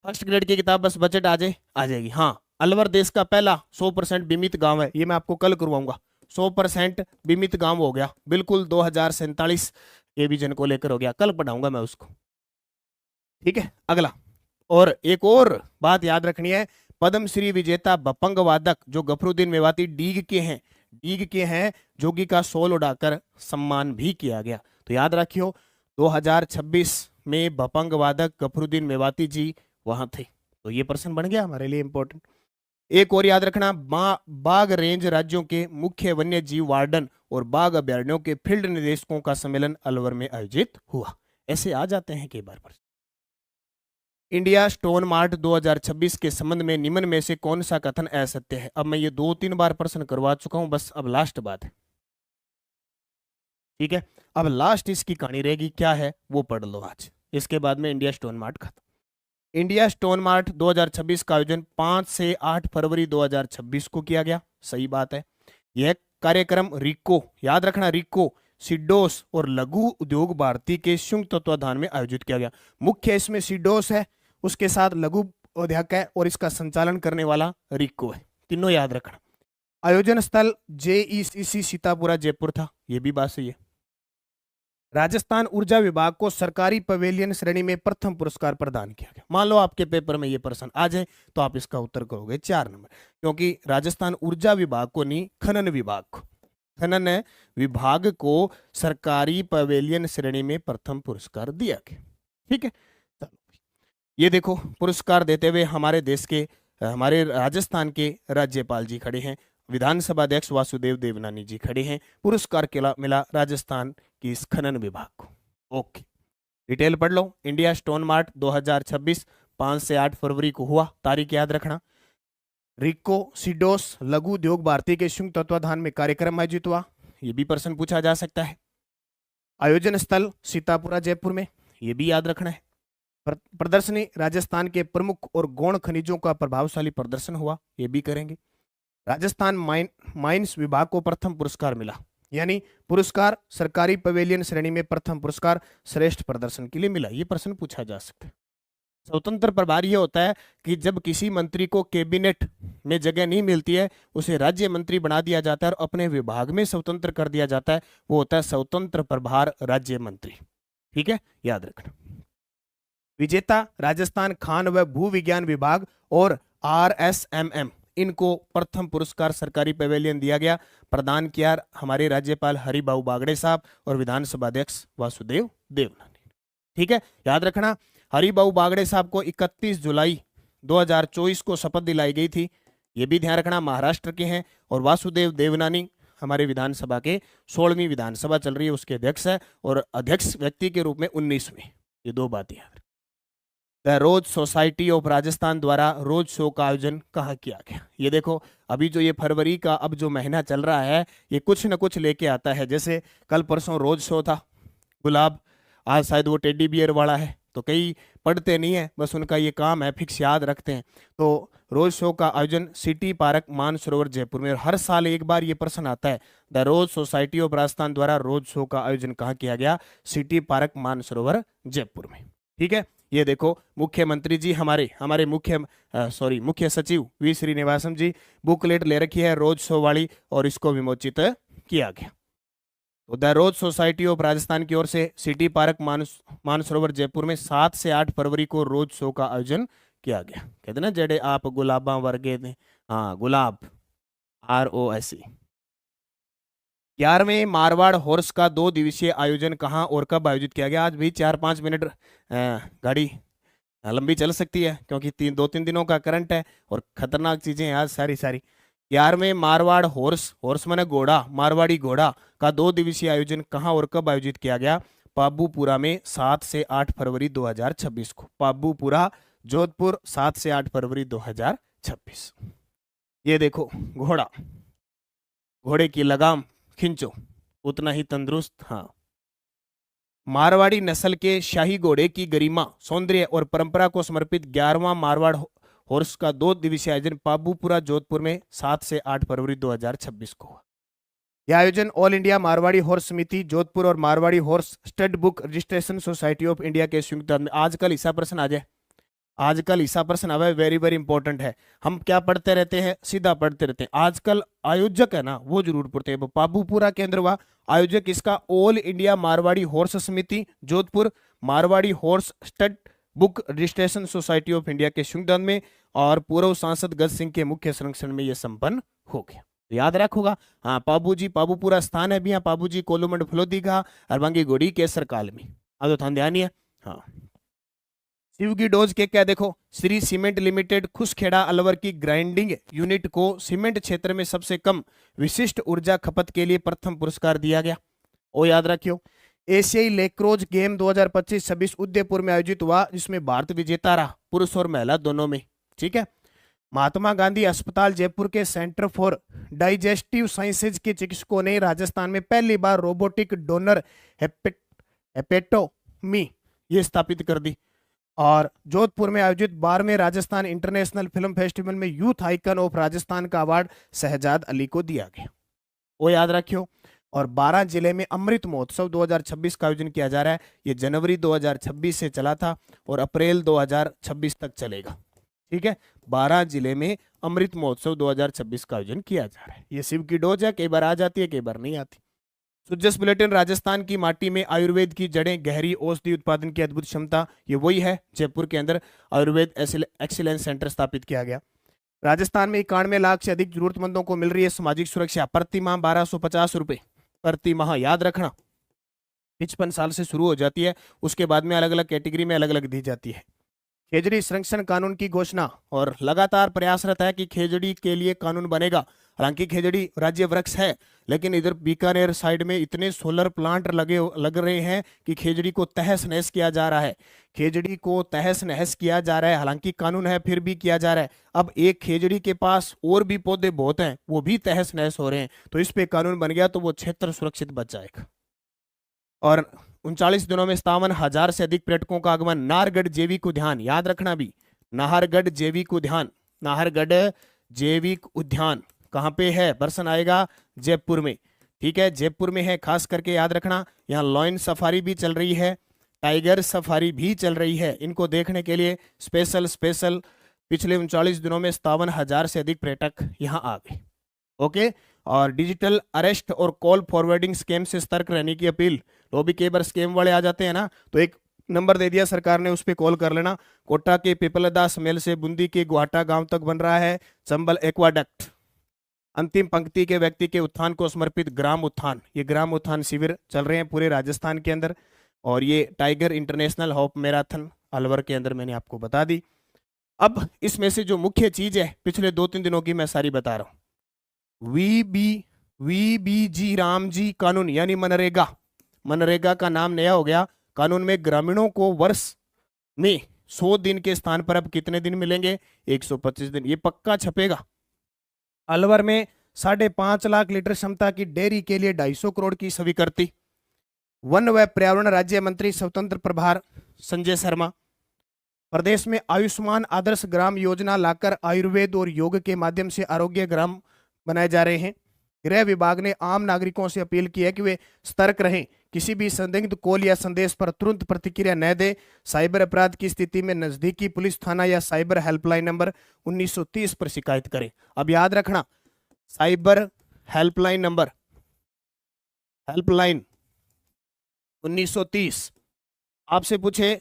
Speaker 1: फर्स्ट ग्रेड की किताब बस बजट आ जाएगी। हाँ, अलवर देश का पहला 100% बीमित गांव है, ये मैं आपको कल करवाऊंगा। 100% बीमित गांव हो गया बिल्कुल 2047 के विजन को लेकर हो गया, कल पढ़ाऊंगा मैं उसको। ठीक है। अगला, और एक और बात याद रखनी है, पद्मश्री विजेता बपंग वादक जो गफरुद्दीन मेवाती डीग के हैं, जोगी का सोल उड़ाकर सम्मान भी किया गया। तो याद रखियो 2026 में बपंग वादक गफरुद्दीन मेवाती जी वहां थे, तो ये प्रश्न बन गया हमारे लिए इंपॉर्टेंट। एक और याद रखना, बाघ रेंज राज्यों के मुख्य वन्य जीव वार्डन और बाघ अभ्यारण्यों के फील्ड निदेशकों का सम्मेलन अलवर में आयोजित हुआ। ऐसे आ जाते हैं कई बार प्रश्न। इंडिया स्टोन मार्ट 2026 के संबंध में निम्न में से कौन सा कथन असत्य है? अब मैं ये 2-3 बार प्रश्न करवा चुका हूं, बस अब लास्ट बात है। ठीक है, अब लास्ट इसकी कहानी रहेगी, क्या है वो पढ़ लो आज, इसके बाद में इंडिया स्टोन मार्ट खत्म। इंडिया स्टोन मार्ट 2026 का आयोजन 5 से 8 फरवरी 2026 को किया गया, सही बात है। यह कार्यक्रम रिको, याद रखना, रिको, सिडोस और लघु उद्योग भारती के संयुक्त तत्वाधान में आयोजित किया गया। मुख्य इसमें सिडोस है, उसके साथ लघु उद्योग है, और इसका संचालन करने वाला रिको है, तीनों याद रखना। आयोजन स्थल JECC सीतापुरा जयपुर था, यह भी बात सही है। राजस्थान ऊर्जा विभाग को सरकारी पवेलियन श्रेणी में प्रथम पुरस्कार प्रदान किया गया। मान लो आपके पेपर में ये प्रश्न आ जाए तो आप इसका उत्तर करोगे 4 नंबर, क्योंकि राजस्थान ऊर्जा विभाग को नहीं, खनन विभाग को सरकारी पवेलियन श्रेणी में प्रथम पुरस्कार दिया गया। ठीक है, ये देखो पुरस्कार देते हुए हमारे राजस्थान के राज्यपाल जी खड़े हैं, विधानसभा अध्यक्ष वासुदेव देवनानी जी खड़े हैं। पुरस्कार मिला राजस्थान की इस खनन विभाग को। ओके, डिटेल पढ़ लो। इंडिया स्टोन मार्ट 2026 5 से 8 फरवरी को हुआ, तारीख याद रखना। रिको सिडोस लघु उद्योग भारती के संयुक्त तत्वाधान में कार्यक्रम आयोजित हुआ, यह भी प्रश्न पूछा जा सकता है। आयोजन स्थल सीतापुरा जयपुर में, यह भी याद रखना है। प्रदर्शनी राजस्थान के प्रमुख और गौण खनिजों का प्रभावशाली प्रदर्शन हुआ, यह भी करेंगे। राजस्थान माइंस विभाग को प्रथम पुरस्कार मिला, यानी पुरस्कार सरकारी पवेलियन श्रेणी में प्रथम पुरस्कार श्रेष्ठ प्रदर्शन के लिए मिला, यह प्रश्न पूछा जा सकता है। स्वतंत्र प्रभार यह होता है कि जब किसी मंत्री को कैबिनेट में जगह नहीं मिलती है, उसे राज्य मंत्री बना दिया जाता है और अपने विभाग में स्वतंत्र कर दिया जाता है, वो होता है स्वतंत्र प्रभार राज्य मंत्री। ठीक है, याद रखना। विजेता राजस्थान खान व भू विज्ञान विभाग और RSMM, इनको प्रथम पुरस्कार सरकारी पवेलियन दिया गया, प्रदान किया हमारे राज्यपाल हरिबाबू बागड़े साहब और विधानसभा अध्यक्ष वासुदेव देवनानी। ठीक है, याद रखना, हरिबाबू बागड़े साहब को 31 जुलाई 2024 को शपथ दिलाई गई थी, यह भी ध्यान रखना, महाराष्ट्र के हैं। और वासुदेव देवनानी हमारे विधानसभा के 16वीं विधानसभा चल रही है उसके अध्यक्ष है, और अध्यक्ष व्यक्ति के रूप में 19वीं। ये 2 बातें याद। The rose society of Rajasthan द्वारा रोज शो का आयोजन कहाँ किया गया? ये देखो, अभी जो ये फरवरी का अब जो महीना चल रहा है, ये कुछ न कुछ लेके आता है। जैसे कल परसों रोज शो था गुलाब, आज शायद वो टेडी बियर वाला है, तो कई पढ़ते नहीं है, बस उनका ये काम है, फिक्स याद रखते हैं। तो रोज शो का आयोजन सिटी पार्क मानसरोवर जयपुर में, और हर साल एक बार ये प्रश्न आता है, the rose society of Rajasthan द्वारा रोज शो का आयोजन कहाँ किया गया? सिटी पार्क मानसरोवर जयपुर में। ठीक है, ये देखो मुख्यमंत्री जी हमारे मुख्य सचिव वी श्रीनिवासन जी बुकलेट ले रखी है रोज शो वाली, और इसको विमोचित किया गया। तो the rose society of Rajasthan की ओर से सिटी पार्क मानसरोवर जयपुर में 7 से 8 फरवरी को रोज शो का आयोजन किया गया। कहते ना जड़े आप गुलाबा वर्गे ने, हाँ गुलाब, ROSE। 11वें मारवाड़ हॉर्स का 2 दिवसीय आयोजन कहाँ और कब आयोजित किया गया? आज भी 4-5 मिनट गाड़ी लंबी चल सकती है, क्योंकि 2-3 दिनों का करंट है और खतरनाक चीजें हैं आज सारी। 11वें मारवाड़ हॉर्स माने घोड़ा, मारवाड़ी घोड़ा का 2 दिवसीय आयोजन कहाँ और कब आयोजित किया गया? पाबूपुरा में 7 से 8 फरवरी 2026 को। पाबूपुरा जोधपुर 7 से 8 फरवरी 2026। ये देखो घोड़ा, घोड़े की लगाम खींचो उतना ही तंदुरुस्त। हाँ, मारवाड़ी नस्ल के शाही घोड़े की गरिमा, सौंदर्य और परंपरा को समर्पित 11वां मारवाड़ हॉर्स का 2 दिवसीय आयोजन पाबूपुरा जोधपुर में 7 से 8 फरवरी 2026 को हुआ। यह आयोजन ऑल इंडिया मारवाड़ी हॉर्स समिति जोधपुर और Marwari horse stud book registration society of India के संयुक्त में। आजकल ऐसा प्रश्न आ जाए, आजकल ऐसा प्रश्न आवे, वेरी वेरी इंपॉर्टेंट है। हम क्या पढ़ते रहते हैं? सीधा पढ़ते रहते हैं। आजकल आयोजक है ना, वो जरूर पढ़ते हैं। पाबूपुरा केंद्र हुआ आयोजक इसका ऑल इंडिया मारवाड़ी हॉर्स समिति Jodhpur, Marwari horse stud book registration society of India के संयुक्त में, और पूर्व सांसद गज सिंह के मुख्य संरक्षण में यह संपन्न हो गया। तो याद रखोगा। हाँ, पाबूपुरा स्थान है भी, यहाँ पाबूजी कोलुमंड फलोदी का अरबांगी गोड़ी केसर काल में। अब तो ध्यान है। हाँ, शिव की डोज के क्या देखो, श्री सीमेंट लिमिटेड खुसखेड़ा अलवर की ग्राइंडिंग यूनिट को सीमेंट क्षेत्र में सबसे कम विशिष्ट ऊर्जा खपत के लिए प्रथम पुरस्कार दिया गया। वो याद रखियो। एशियाई लेक्रोज गेम 2025-26 उदयपुर में आयोजित हुआ, जिसमें भारत विजेता रहा, पुरुष और महिला दोनों में। ठीक है। महात्मा गांधी अस्पताल जयपुर के सेंटर फॉर डाइजेस्टिव साइंसेज के चिकित्सकों ने राजस्थान में पहली बार रोबोटिक डोनर हेपेटोमी ये स्थापित कर दी। और जोधपुर में आयोजित 12वें राजस्थान इंटरनेशनल फिल्म फेस्टिवल में यूथ आइकन ऑफ राजस्थान का अवार्ड शहजाद अली को दिया गया। वो याद रखियो। और 12 जिले में अमृत महोत्सव 2026 का आयोजन किया जा रहा है। ये जनवरी 2026 से चला था और अप्रैल 2026 तक चलेगा। ठीक है, 12 जिले में अमृत महोत्सव 2026 का आयोजन किया जा रहा है। ये शिव की डोज है, कई बार आ जाती है, कई बार नहीं आती। सुजस बुलेटिन, राजस्थान की माटी में आयुर्वेद की जड़ें, गहरी औषधि उत्पादन की अद्भुत क्षमता। ये वही है, जयपुर के अंदर आयुर्वेद एक्सीलेंस सेंटर स्थापित किया गया। राजस्थान में 91 लाख से अधिक जरूरतमंदों को मिल रही है सामाजिक सुरक्षा, प्रति माह 1250 रुपए प्रति माह। याद रखना, 55 साल से शुरू हो जाती है, उसके बाद में अलग अलग कैटेगरी में अलग अलग दी जाती है। खेजड़ी संरक्षण कानून की घोषणा, और लगातार प्रयासरत है कि खेजड़ी के लिए कानून बनेगा। हालांकि खेजड़ी राज्य वृक्ष है, लेकिन इधर बीकानेर साइड में इतने सोलर प्लांट लग रहे हैं कि खेजड़ी को तहस नहस किया जा रहा है। खेजड़ी को तहस नहस किया जा रहा है, हालांकि कानून है फिर भी किया जा रहा है। अब एक खेजड़ी के पास और भी पौधे बहुत हैं, वो भी तहस नहस हो रहे हैं, तो इस पे कानून बन गया तो वो क्षेत्र सुरक्षित बच जाएगा। और 39 दिनों में 57,000 से अधिक पर्यटकों का आगमन। नाहरगढ़ जैविक उद्यान, याद रखना भी, नाहरगढ़ जैविक उद्यान, नाहरगढ़ जैविक उद्यान कहाँ पे है? पर्सन आएगा जयपुर में। ठीक है, जयपुर में है, खास करके याद रखना। यहाँ लॉयन सफारी भी चल रही है, टाइगर सफारी भी चल रही है। इनको देखने के लिए स्पेशल पिछले 39 दिनों में 57,000 से अधिक पर्यटक यहाँ आ गए। ओके। और डिजिटल अरेस्ट और कॉल फॉरवर्डिंग स्कैम से सतर्क रहने की अपील। तो भी कई बार स्कैम वाले आ जाते हैं ना, तो एक नंबर दे दिया सरकार ने, उस पर कॉल कर लेना। कोटा के पिपलदा स्मेल से बूंदी के गुहाटा गांव तक बन रहा है चंबल एक्वाडक्ट। अंतिम पंक्ति के व्यक्ति के उत्थान को समर्पित ग्राम उत्थान, ये ग्राम उत्थान शिविर चल रहे हैं पूरे राजस्थान के अंदर। और ये tiger international hope marathon Alwar के अंदर मैंने आपको बता दी। अब इसमें से जो मुख्य चीज है पिछले 2-3 दिनों की मैं सारी बता रहा हूं। वीबीजी रामजी कानून यानी मनरेगा, मनरेगा का नाम नया हो गया। कानून में ग्रामीणों को वर्ष में 100 दिन के स्थान पर अब कितने दिन मिलेंगे? 125 दिन। ये पक्का छपेगा। अलवर में 5.5 लाख लीटर क्षमता की डेयरी के लिए 250 करोड़ की स्वीकृति। वन व पर्यावरण राज्य मंत्री स्वतंत्र प्रभार संजय शर्मा। प्रदेश में आयुष्मान आदर्श ग्राम योजना लाकर आयुर्वेद और योग के माध्यम से आरोग्य ग्राम बनाए जा रहे हैं। गृह विभाग ने आम नागरिकों से अपील की है कि वे सतर्क रहें, किसी भी संदिग्ध कॉल या संदेश पर तुरंत प्रतिक्रिया न दें। साइबर अपराध की स्थिति में नजदीकी पुलिस थाना या साइबर हेल्पलाइन नंबर 1930 पर शिकायत करें। अब याद रखना, साइबर हेल्पलाइन नंबर, हेल्पलाइन 1930। आपसे पूछे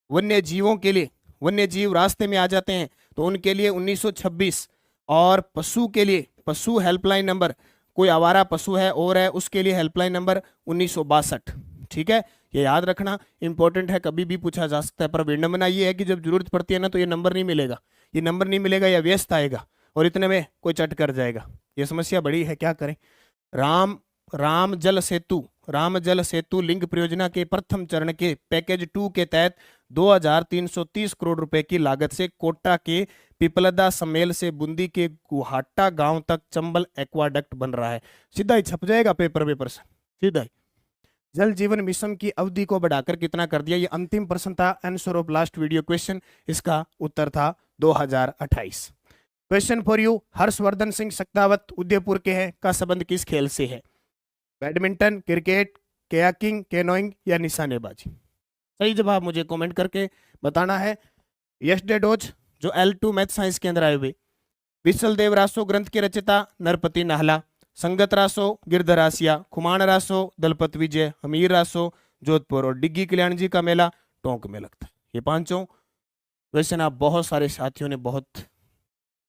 Speaker 1: वन्य जीवों के लिए, वन्य जीव रास्ते में आ जाते हैं तो उनके लिए 1926, और पशु के लिए पशु हेल्पलाइन नंबर, कोई आवारा पशु है और है उसके लिए हेल्पलाइन नंबर 1962। ठीक है, ये याद रखना, इंपॉर्टेंट है, कभी भी पूछा जा सकता है। पर विडंबना ये है कि जब जरूरत पड़ती है ना तो ये नंबर नहीं मिलेगा, ये नंबर नहीं मिलेगा या व्यस्त आएगा और इतने में कोई चट कर जाएगा। ये समस्या बड़ी है, क्या करें। राम जल सेतु लिंक परियोजना के प्रथम चरण के पैकेज 2 के तहत 2330 करोड़ रुपए की लागत से कोटा के पिपलदा समेल से बूंदी के गुहाटा गांव तक चंबल एक्वाडक्ट बन रहा है। सीधा ही छप जाएगा पेपर से, सीधा ही। जल जीवन मिशन की अवधि को बढ़ाकर कितना कर दिया, ये अंतिम प्रश्न था, answer of last video question. इसका उत्तर था 2028। Question for you, Harshvardhan Singh Shekhawat Udaipur के हैं, का संबंध किस खेल से है? बैडमिंटन, क्रिकेट, कयाकिंग, कैनोइंग या निशानेबाजी? सही जवाब मुझे कमेंट करके बताना है। यस्टरडे डोज जो L2 मैथ साइंस के अंदर आए हुए। विसल देव रासो ग्रंथ के रचयिता नरपति नाहला। संगत रासो गिरधरासिया। खुमान रासो दलपत विजय। हमीर रासो जोधपुर। और डिग्गी कल्याण जी का मेला टोंक में लगता है। ये पांचों क्वेश्चन आप बहुत सारे साथियों ने बहुत